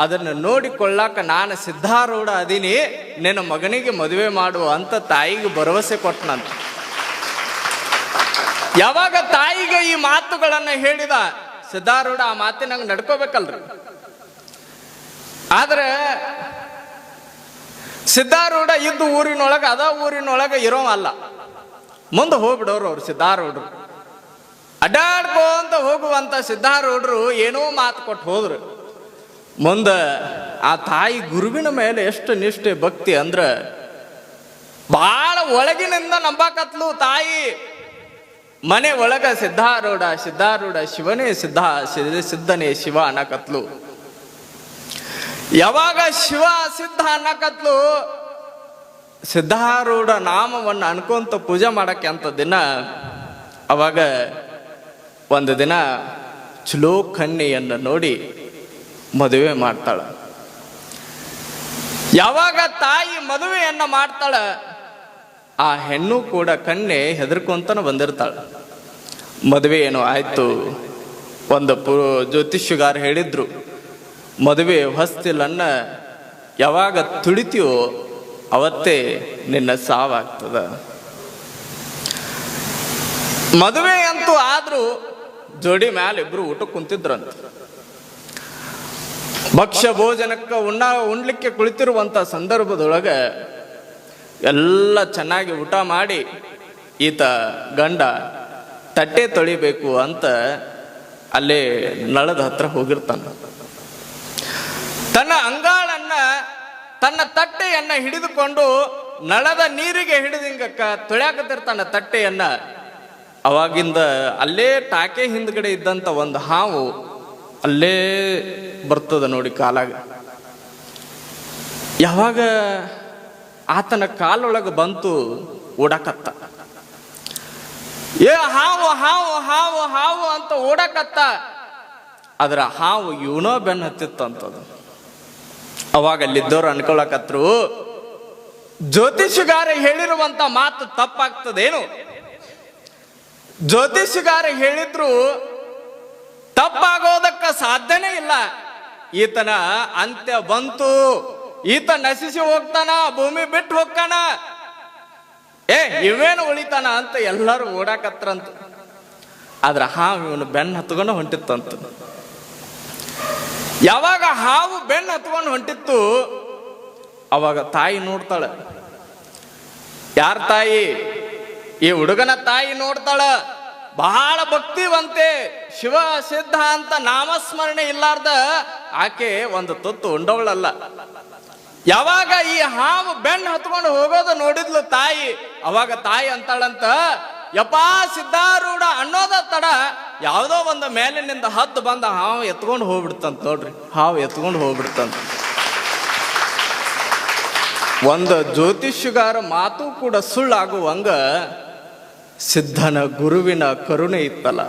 ಅದನ್ನು ನೋಡಿಕೊಳ್ಳಾಕ ನಾನು ಸಿದ್ಧಾರೂಢ ಅದೀನಿ, ನಿನ್ನ ಮಗನಿಗೆ ಮದುವೆ ಮಾಡು ಅಂತ ತಾಯಿಗೆ ಭರವಸೆ ಕೊಟ್ಟನಂತ. ಯಾವಾಗ ತಾಯಿಗೆ ಈ ಮಾತುಗಳನ್ನ ಹೇಳಿದ ಸಿದ್ಧಾರೂಢ, ಆ ಮಾತಿನಂಗೆ ನಡ್ಕೋಬೇಕಲ್ರಿ. ಆದ್ರೆ ಸಿದ್ಧಾರೂಢ ಇದ್ದು ಊರಿನೊಳಗ ಅದ ಊರಿನೊಳಗ ಇರೋ ಅಲ್ಲ, ಮುಂದೆ ಹೋಗ್ಬಿಡೋರು ಅವ್ರು ಸಿದ್ಧಾರೂಢರು. ಅಡ್ಡಾಡ್ಕೊಂತ ಹೋಗುವಂತ ಸಿದ್ಧಾರೂಢರು ಏನೋ ಮಾತು ಕೊಟ್ಟು ಹೋದ್ರು. ಮುಂದ ಆ ತಾಯಿ ಗುರುವಿನ ಮೇಲೆ ಎಷ್ಟು ನಿಷ್ಠೆ ಭಕ್ತಿ ಅಂದ್ರ ಬಹಳ ಒಳಗಿನಿಂದ ನಂಬಾಕತ್ಲು ತಾಯಿ. ಮನೆ ಒಳಗ ಸಿದ್ಧಾರೂಢ ಸಿದ್ಧಾರೂಢ ಶಿವನೇ ಸಿದ್ಧನೇ ಶಿವ ಅನ್ನಕತ್ಲು. ಯಾವಾಗ ಶಿವ ಸಿದ್ಧ ಅನ್ನಕತ್ಲು, ಸಿದ್ಧಾರೂಢ ನಾಮವನ್ನು ಅನ್ಕೊಂತ ಪೂಜೆ ಮಾಡಕ್ಕೆ ಅಂತ ದಿನ, ಅವಾಗ ಒಂದು ದಿನ ಚಲೋ ಕನ್ಯೆಯನ್ನು ನೋಡಿ ಮದುವೆ ಮಾಡ್ತಾಳ. ಯಾವಾಗ ತಾಯಿ ಮದುವೆಯನ್ನ ಮಾಡ್ತಾಳ, ಆ ಹೆಣ್ಣು ಕೂಡ ಕನ್ಯೆ ಹೆದರ್ಕೊಂತನ ಬಂದಿರ್ತಾಳ. ಮದುವೆ ಏನೋ ಆಯ್ತು. ಒಂದು ಜ್ಯೋತಿಷ್ಯಗಾರ ಹೇಳಿದ್ರು, ಮದುವೆ ಹೊಸ್ತಿಲನ್ನ ಯಾವಾಗ ತುಳಿತೀವೋ ಅವತ್ತೇ ನಿನ್ನ ಸಾವಾಗ್ತದ. ಮದುವೆ ಅಂತೂ ಆದ್ರೂ ಜೋಡಿ ಮ್ಯಾಲ ಇಬ್ರು ಊಟ ಕುಂತಿದ್ರಂತ. ಭಕ್ಷ್ಯ ಭೋಜನಕ್ಕೆ ಉಣ್ಲಿಕ್ಕೆ ಕುಳಿತಿರುವಂತ ಸಂದರ್ಭದೊಳಗ ಎಲ್ಲ ಚೆನ್ನಾಗಿ ಊಟ ಮಾಡಿ ಈತ ಗಂಡ ತಟ್ಟೆ ತೊಳಿಬೇಕು ಅಂತ ಅಲ್ಲೇ ನಳದ ಹತ್ರ ಹೋಗಿರ್ತಾನ. ತನ್ನ ಅಂಗಾಳನ್ನ ತನ್ನ ತಟ್ಟೆಯನ್ನ ಹಿಡಿದುಕೊಂಡು ನಳದ ನೀರಿಗೆ ಹಿಡಿದಿಂಗಕ್ಕ ತೊಳ್ಯಾಕತ್ತಿರ್ತಾನ ತಟ್ಟೆಯನ್ನ. ಅವಾಗಿಂದ ಅಲ್ಲೇ ಟಾಕೆ ಹಿಂದ್ಗಡೆ ಇದ್ದಂತ ಒಂದು ಹಾವು ಅಲ್ಲೇ ಬರ್ತದ ನೋಡಿ ಕಾಲಾಗ. ಯಾವಾಗ ಆತನ ಕಾಲೊಳಗೆ ಬಂತು ಓಡಾಕತ್ತ, ಏ ಹಾವು ಹಾವು ಹಾವು ಹಾವು ಅಂತ ಓಡಾಕತ್ತ. ಅದರ ಹಾವು ಇವನೋ ಬೆನ್ನ ಹತ್ತಿತ್ತಂತದು. ಅವಾಗ ಅಲ್ಲಿದ್ದವ್ರು ಅನ್ಕೊಳಕತ್ರು, ಜ್ಯೋತಿಷಗಾರ ಹೇಳಿರುವಂತ ಮಾತು ತಪ್ಪಾಗ್ತದೇನು? ಜ್ಯೋತಿಷಗಾರ ಹೇಳಿದ್ರು ತಪ್ಪಾಗೋದಕ್ಕ ಸಾಧ್ಯನೇ ಇಲ್ಲ. ಈತನ ಅಂತ್ಯ ಬಂತು, ಈತ ನಶಿಸಿ ಹೋಗ್ತಾನ, ಭೂಮಿ ಬಿಟ್ಟು ಹೋಗ್ತಾನ, ಇವೇನು ಉಳಿತಾನ ಅಂತ ಎಲ್ಲರೂ ಓಡಾಕತ್ರಂತ. ಆದ್ರ ಹಾವು ಇವನು ಬೆನ್ನ ಹತ್ಕೊಂಡು ಹೊಂಟಿತ್ತಂತ. ಯಾವಾಗ ಹಾವು ಬೆನ್ನು ಹತ್ಕೊಂಡು ಹೊಂಟಿತ್ತು, ಅವಾಗ ತಾಯಿ ನೋಡ್ತಾಳ. ಯಾರ ತಾಯಿ? ಈ ಹುಡುಗನ ತಾಯಿ ನೋಡ್ತಾಳ. ಬಹಳ ಭಕ್ತಿವಂತೆ, ಶಿವ ಸಿದ್ಧ ಅಂತ ನಾಮಸ್ಮರಣೆ ಇಲ್ಲಾರ್ದ ಆಕೆ ಒಂದು ತುತ್ತು ಉಂಡವಳಲ್ಲ. ಯಾವಾಗ ಈ ಹಾವು ಬೆನ್ನು ಹತ್ಕೊಂಡು ಹೋಗೋದು ನೋಡಿದ್ಲು ತಾಯಿ, ಅವಾಗ ತಾಯಿ ಅಂತಾಳಂತ, ಯಪ್ಪಾ ಸಿದ್ಧಾರೂಢ ಅನ್ನೋದ ತಡ ಯಾವುದೋ ಒಂದು ಮೇಲಿನಿಂದ ಹದ್ದು ಬಂದ ಹಾವು ಎತ್ಕೊಂಡು ಹೋಗ್ಬಿಡ್ತಂತ. ನೋಡ್ರಿ, ಹಾವು ಎತ್ಕೊಂಡು ಹೋಗ್ಬಿಡ್ತಂತ. ಒಂದು ಜ್ಯೋತಿಷ್ಯಗಾರ ಮಾತು ಕೂಡ ಸುಳ್ಳಾಗುವಂಗ ಸಿದ್ಧನ ಗುರುವಿನ ಕರುಣೆ ಇತ್ತಲ್ಲ.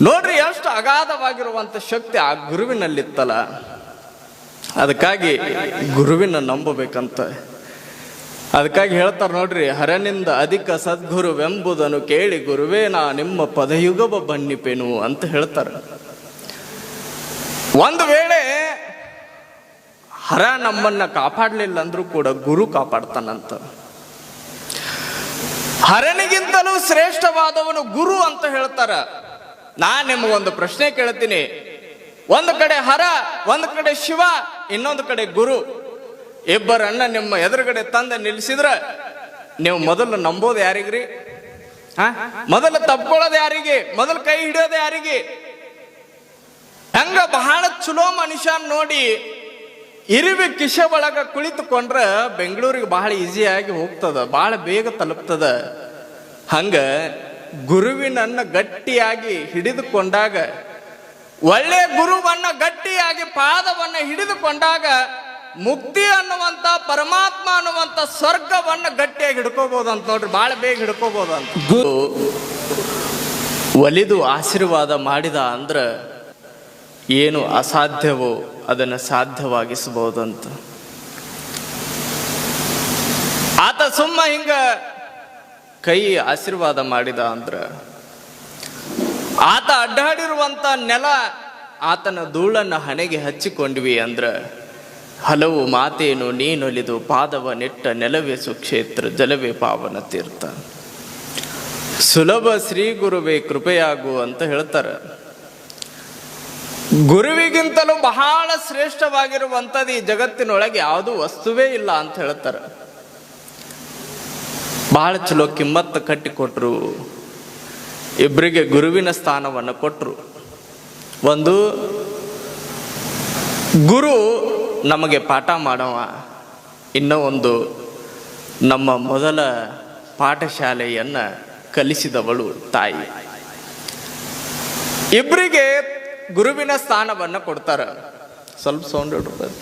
ನೋಡ್ರಿ ಎಷ್ಟು ಅಗಾಧವಾಗಿರುವಂತ ಶಕ್ತಿ ಆ ಗುರುವಿನಲ್ಲಿತ್ತಲ್ಲ. ಅದಕ್ಕಾಗಿ ಗುರುವಿನ ನಂಬಬೇಕಂತ. ಅದಕ್ಕಾಗಿ ಹೇಳ್ತಾರೆ ನೋಡ್ರಿ, ಹರನಿಂದ ಅಧಿಕ ಸದ್ಗುರುವೆಂಬುದನ್ನು ಕೇಳಿ ಗುರುವೇ ನಾ ನಿಮ್ಮ ಪದಯುಗವ ಬನ್ನಿಪೆನು ಅಂತ ಹೇಳ್ತಾರೆ. ಒಂದು ವೇಳೆ ಹರ ನಮ್ಮನ್ನ ಕಾಪಾಡಲಿಲ್ಲ ಅಂದ್ರೂ ಕೂಡ ಗುರು ಕಾಪಾಡ್ತಾನಂತ. ಹರನಿಗಿಂತಲೂ ಶ್ರೇಷ್ಠವಾದವನು ಗುರು ಅಂತ ಹೇಳ್ತಾರ. ನಾನ್ ನಿಮಗೊಂದು ಪ್ರಶ್ನೆ ಕೇಳ್ತೀನಿ. ಒಂದು ಕಡೆ ಹರ, ಒಂದು ಕಡೆ ಶಿವ, ಇನ್ನೊಂದು ಕಡೆ ಗುರು. ಇಬ್ಬರನ್ನ ನಿಮ್ಮ ಎದುರುಗಡೆ ತಂದ ನಿಲ್ಲಿಸಿದ್ರ ನೀವು ಮೊದಲು ನಂಬೋದು ಯಾರಿಗ್ರಿ? ಮೊದಲು ತಪ್ಕೊಳ್ಳೋದು ಯಾರಿಗೆ? ಮೊದಲು ಕೈ ಹಿಡಿಯೋದು ಯಾರಿಗೆ? ಹಂಗ ಬಹಳ ಚಲೋ ಮನುಷ್ಯ ನೋಡಿ ಇರುವೆ ಕಿಶೆ ಒಳಗ ಕುಳಿತುಕೊಂಡ್ರ ಬೆಂಗಳೂರಿಗೆ ಬಹಳ ಈಸಿಯಾಗಿ ಹೋಗ್ತದ, ಬಹಳ ಬೇಗ ತಲುಪ್ತದ. ಹಂಗ ಗುರುವಿನನ್ನ ಗಟ್ಟಿಯಾಗಿ ಹಿಡಿದುಕೊಂಡಾಗ, ಒಳ್ಳೆ ಗುರುವನ್ನ ಗಟ್ಟಿಯಾಗಿ ಪಾದವನ್ನ ಹಿಡಿದುಕೊಂಡಾಗ ಮುಕ್ತಿ ಅನ್ನುವಂತ, ಪರಮಾತ್ಮ ಅನ್ನುವಂತ ಸ್ವರ್ಗವನ್ನ ಗಟ್ಟಿಯಾಗಿ ಹಿಡ್ಕೋಬಹುದಂತ. ನೋಡ್ರಿ, ಬಹಳ ಬೇಗ ಹಿಡ್ಕೋಬಹುದಂತ. ಗುರು ಒಲಿದು ಆಶೀರ್ವಾದ ಮಾಡಿದ ಅಂದ್ರ ಏನು ಅಸಾಧ್ಯವೋ ಅದನ್ನು ಸಾಧ್ಯವಾಗಿಸಬಹುದಂತ. ಆತ ಸುಮ್ಮ ಹಿಂಗ ಕೈ ಆಶೀರ್ವಾದ ಮಾಡಿದ ಅಂದ್ರ, ಆತ ಅಡ್ಡಾಡಿರುವಂತ ನೆಲ ಆತನ ಧೂಳನ್ನ ಹಣೆಗೆ ಹಚ್ಚಿಕೊಂಡ್ವಿ ಅಂದ್ರ, ಹಲವು ಮಾತೇನು ನೀನೊಲಿದು ಪಾದವ ನೆಟ್ಟ ನೆಲವೇ ಸುಕ್ಷೇತ್ರ ಜಲವೇ ಪಾವನ ತೀರ್ಥ, ಸುಲಭ ಶ್ರೀ ಗುರುವೇ ಕೃಪೆಯಾಗು ಅಂತ ಹೇಳ್ತಾರ. ಗುರುವಿಗಿಂತಲೂ ಬಹಳ ಶ್ರೇಷ್ಠವಾಗಿರುವಂಥದ್ದು ಈ ಜಗತ್ತಿನೊಳಗೆ ಯಾವುದೂ ವಸ್ತುವೇ ಇಲ್ಲ ಅಂತ ಹೇಳ್ತಾರೆ. ಬಹಳ ಚಲೋ ಕಿಮ್ಮತ್ತು ಕಟ್ಟಿಕೊಟ್ರು. ಇಬ್ಬರಿಗೆ ಗುರುವಿನ ಸ್ಥಾನವನ್ನು ಕೊಟ್ಟರು. ಒಂದು ಗುರು ನಮಗೆ ಪಾಠ ಮಾಡವ, ಇನ್ನೂ ಒಂದು ನಮ್ಮ ಮೊದಲ ಪಾಠಶಾಲೆಯನ್ನ ಕಲಿಸಿದವಳು ತಾಯಿ. ಇಬ್ಬರಿಗೆ ಗುರುವಿನ ಸ್ಥಾನವನ್ನು ಕೊಡ್ತಾರ. ಸ್ವಲ್ಪ ಸೌಂಡ್ ಇಡ್ಬೋದು.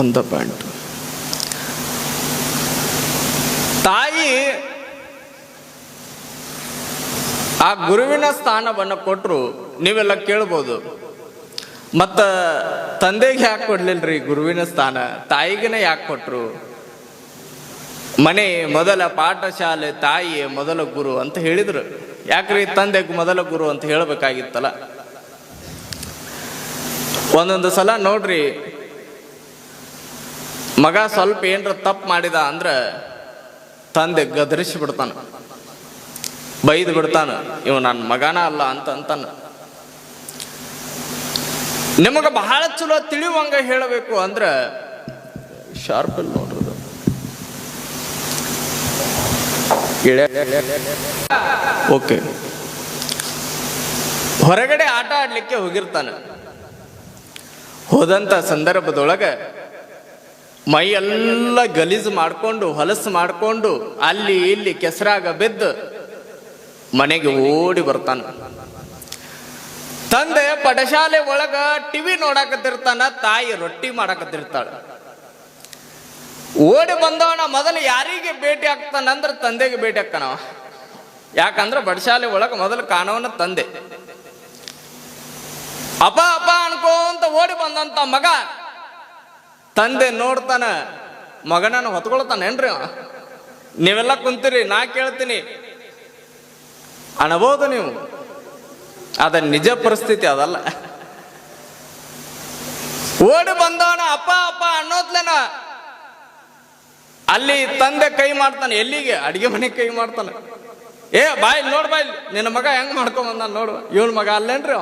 ಒಂದು ಪಾಯಿಂಟ್. ತಾಯಿ ಆ ಗುರುವಿನ ಸ್ಥಾನವನ್ನು ಕೊಟ್ಟರು. ನೀವೆಲ್ಲ ಕೇಳ್ಬೋದು, ಮತ್ತ ತಂದೆಗೆ ಯಾಕೆ ಕೊಡ್ಲಿಲ್ರಿ ಗುರುವಿನ ಸ್ಥಾನ, ತಾಯಿಗೆನೆ ಯಾಕೆ ಕೊಟ್ರು? ಮನೆ ಮೊದಲ ಪಾಠಶಾಲೆ, ತಾಯಿಯೇ ಮೊದಲ ಗುರು ಅಂತ ಹೇಳಿದ್ರು. ಯಾಕ್ರಿ ತಂದೆಗೆ ಮೊದಲ ಗುರು ಅಂತ ಹೇಳ್ಬೇಕಾಗಿತ್ತಲ್ಲ. ಒಂದೊಂದು ಸಲ ನೋಡ್ರಿ, ಮಗ ಸ್ವಲ್ಪ ಏನ್ರ ತಪ್ಪು ಮಾಡಿದ ಅಂದ್ರ ತಂದೆ ಗದರಿಸಿ ಬಿಡ್ತಾನ, ಬೈದು ಬಿಡ್ತಾನ, ಇವ ನನ್ನ ಮಗನ ಅಲ್ಲ ಅಂತ ಅಂತಾನ. ನಿಮಗ ಬಹಳ ಚಲೋ ತಿಳಿಯುವಂಗ ಹೇಳಬೇಕು ಅಂದ್ರ ಶಾರ್ಪ್ ಅಲ್ಲಿ ನೋಡ್ರಿ, ಓಕೆ. ಹೊರಗಡೆ ಆಟ ಆಡ್ಲಿಕ್ಕೆ ಹೋಗಿರ್ತಾನ. ಹೋದಂತ ಸಂದರ್ಭದೊಳಗ ಮೈ ಎಲ್ಲ ಗಲೀಜು ಮಾಡ್ಕೊಂಡು, ಹೊಲಸು ಮಾಡ್ಕೊಂಡು, ಅಲ್ಲಿ ಇಲ್ಲಿ ಕೆಸರಾಗ ಬಿದ್ದು ಮನೆಗೆ ಓಡಿ ಬರ್ತಾನ. ತಂದೆ ಪಡಶಾಲೆ ಒಳಗ ಟಿವಿ ನೋಡಾಕತ್ತಿರ್ತಾನ, ತಾಯಿ ರೊಟ್ಟಿ ಮಾಡಾಕತ್ತಿರ್ತಾಳ. ಓಡಿ ಬಂದವನ ಮೊದಲು ಯಾರಿಗೆ ಭೇಟಿ ಆಗ್ತಾನಂದ್ರ ತಂದೆಗೆ ಭೇಟಿ ಆಗ್ತಾನವ. ಯಾಕಂದ್ರ ಬಡಶಾಲೆ ಒಳಗ ಮೊದಲು ಕಾಣವನ ತಂದೆ. ಅಪ್ಪ ಅಪ್ಪ ಅನ್ಕೋಂತ ಓಡಿ ಬಂದಂತ ಮಗ ತಂದೆ ನೋಡ್ತಾನ, ಮಗನನ್ನು ಹೊತ್ಕೊಳ್ತಾನೇನ್ರಿ? ನೀವೆಲ್ಲ ಕುಂತೀರಿ, ನಾ ಕೇಳ್ತೀನಿ, ಅನ್ಬೋದು ನೀವು. ಅದ ನಿಜ ಪರಿಸ್ಥಿತಿ ಅದಲ್ಲ. ಓಡಿ ಬಂದವನ ಅಪ್ಪ ಅಪ್ಪ ಅನ್ನೋದ್ಲೇನ ಅಲ್ಲಿ ತಂದೆ ಕೈ ಮಾಡ್ತಾನೆ. ಎಲ್ಲಿಗೆ? ಅಡಿಗೆ ಮನೆಗೆ ಕೈ ಮಾಡ್ತಾನೆ. ಏ ಬಾಯ್ ನೋಡ್, ಬಾಯ್ ನಿನ್ನ ಮಗ ಹೆಂಗ್ ಮಾಡ್ಕೊಂಡ್ ಬಂದ ನೋಡು, ಇವಳ ಮಗ ಅಲ್ಲೇನ್ರಿ?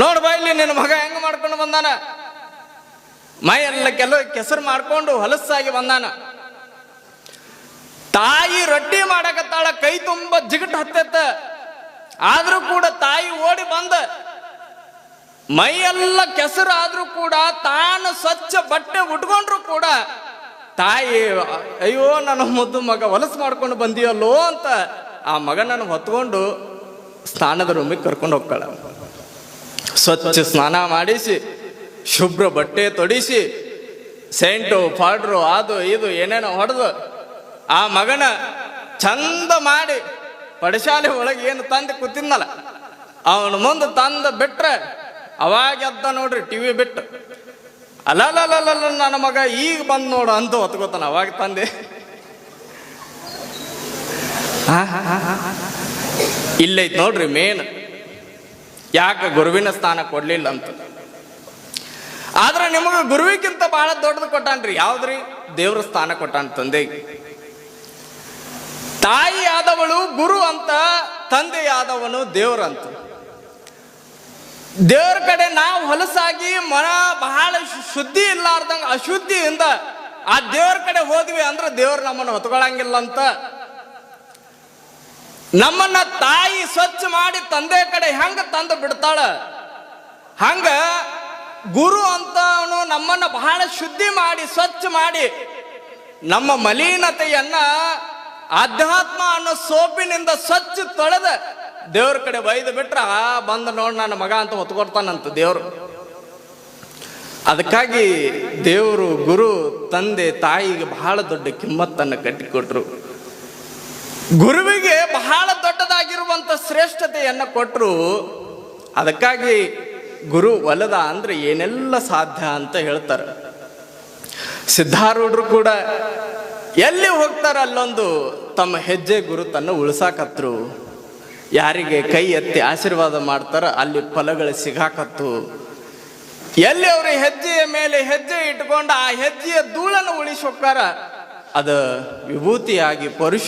ನೋಡ್ ಬಾಯ್ಲಿ ನಿನ್ನ ಮಗ ಹೆಂಗ್ ಮಾಡ್ಕೊಂಡು ಬಂದಾನ, ಮೈ ಎಲ್ಲ ಕೆಲವು ಕೆಸರು ಮಾಡ್ಕೊಂಡು ಹೊಲಸಾಗಿ ಬಂದಾನ. ತಾಯಿ ರೊಟ್ಟಿ ಮಾಡಕತ್ತಾಳ, ಕೈ ತುಂಬ ಜಿಗಟ್ ಹತ್ತೈತ. ಆದ್ರೂ ಕೂಡ ತಾಯಿ ಓಡಿ ಬಂದ, ಮೈಯೆಲ್ಲ ಕೆಸರು ಆದ್ರೂ ಕೂಡ ತಾನು ಸ್ವಚ್ಛ ಬಟ್ಟೆ ಉಟ್ಕೊಂಡ್ರು ಕೂಡ ತಾಯಿ ಅಯ್ಯೋ ನನ್ನ ಮುದ್ದು ಮಗ ಹೊಲಸು ಮಾಡ್ಕೊಂಡು ಬಂದಿಯಲ್ಲೋ ಅಂತ ಆ ಮಗನನ್ನು ಹೊತ್ಕೊಂಡು ಸ್ನಾನದ ರೂಮಿಗೆ ಕರ್ಕೊಂಡು ಹೋಗ್ತಾಳ. ಸ್ವಚ್ಛ ಸ್ನಾನ ಮಾಡಿಸಿ, ಶುಭ್ರ ಬಟ್ಟೆ ತೊಡಿಸಿ, ಸೆಂಟು ಪೌಡ್ರು ಅದು ಇದು ಏನೇನೋ ಹೊಡೆದು ಆ ಮಗನ ಚಂದ ಮಾಡಿ ಪಡಶಾಲೆ ಒಳಗೆ ಏನು ತಂದು ಕೂತಿದ್ನಲ್ಲ ಅವನ ಮುಂದೆ ತಂದು ಬಿಟ್ರೆ ಅವಾಗ ಎದ್ದ ನೋಡ್ರಿ ಟಿವಿ ಬಿಟ್ಟು. ಅಲ್ಲಲ್ಲ ನನ್ನ ಮಗ ಈಗ ಬಂದ್ ನೋಡು ಅಂತ ಹೊತ್ಕೋತಾನ. ಅವಾಗ ತಂದೆ ಇಲ್ಲೈತ್ ನೋಡ್ರಿ ಮೇನ್, ಯಾಕೆ ಗುರುವಿನ ಸ್ಥಾನ ಕೊಡ್ಲಿಲ್ಲ ಅಂತ. ಆದ್ರೆ ನಿಮಗೆ ಗುರುವಿಗಿಂತ ಬಹಳ ದೊಡ್ಡದು ಕೊಟ್ಟಾನ್ರಿ. ಯಾವ್ದ್ರಿ? ದೇವ್ರ ಸ್ಥಾನ ಕೊಟ್ಟಾನ ತಂದೆಗೆ. ತಾಯಿ ಆದವಳು ಗುರು ಅಂತ, ತಂದೆಯಾದವನು ದೇವ್ರಂತ. ದೇವ್ರ ಕಡೆ ನಾವು ಹೊಲಸಾಗಿ ಮನ ಬಹಳ ಶುದ್ಧಿ ಇಲ್ಲಾರ್ದಂಗ ಅಶುದ್ಧಿಯಿಂದ ಆ ದೇವ್ರ ಕಡೆ ಹೋದ್ವಿ ಅಂದ್ರೆ ದೇವ್ರು ನಮ್ಮನ್ನು ಹೊತ್ಕೊಳಂಗಿಲ್ಲ ಅಂತ. ನಮ್ಮನ್ನ ತಾಯಿ ಸ್ವಚ್ಛ ಮಾಡಿ ತಂದೆ ಕಡೆ ಹೆಂಗ ತಂದು ಬಿಡ್ತಾಳ, ಹಂಗ ಗುರು ಅಂತವನು ನಮ್ಮನ್ನ ಬಹಳ ಶುದ್ಧಿ ಮಾಡಿ ಸ್ವಚ್ಛ ಮಾಡಿ ನಮ್ಮ ಮಲಿನತೆಯನ್ನ ಆಧ್ಯಾತ್ಮ ಅನ್ನೋ ಸೋಪಿನಿಂದ ಸ್ವಚ್ಛ ತೊಳೆದ ದೇವ್ರ ಕಡೆ ಬೈದು ಬಿಟ್ರ ಬಂದ ನೋಡ್ ನನ್ನ ಮಗ ಅಂತ ಹೊತ್ಕೊಡ್ತಾನಂತ ದೇವ್ರು. ಅದಕ್ಕಾಗಿ ದೇವರು ಗುರು ತಂದೆ ತಾಯಿಗೆ ಬಹಳ ದೊಡ್ಡ ಕಿಮ್ಮತ್ತನ್ನು ಕಟ್ಟಿಕೊಟ್ರು. ಗುರುವಿಗೆ ಬಹಳ ದೊಡ್ಡದಾಗಿರುವಂತ ಶ್ರೇಷ್ಠತೆಯನ್ನ ಕೊಟ್ರು. ಅದಕ್ಕಾಗಿ ಗುರು ಒಲದ ಅಂದ್ರೆ ಏನೆಲ್ಲ ಸಾಧ್ಯ ಅಂತ ಹೇಳ್ತಾರೆ. ಸಿದ್ಧಾರೂಢರು ಕೂಡ ಎಲ್ಲಿ ಹೋಗ್ತಾರ ಅಲ್ಲೊಂದು ತಮ್ಮ ಹೆಜ್ಜೆ ಗುರುತನ್ನು ಉಳಿಸಾಕತ್ರು. ಯಾರಿಗೆ ಕೈ ಎತ್ತಿ ಆಶೀರ್ವಾದ ಮಾಡ್ತಾರ ಅಲ್ಲಿ ಫಲಗಳು ಸಿಗಾಕತ್ತು. ಎಲ್ಲಿ ಅವ್ರ ಹೆಜ್ಜೆಯ ಮೇಲೆ ಹೆಜ್ಜೆ ಇಟ್ಕೊಂಡು ಆ ಹೆಜ್ಜೆಯ ಧೂಳನ್ನು ಉಳಿಸಿ ಹೋಗ್ತಾರ, ಅದು ವಿಭೂತಿಯಾಗಿ ಪರುಷ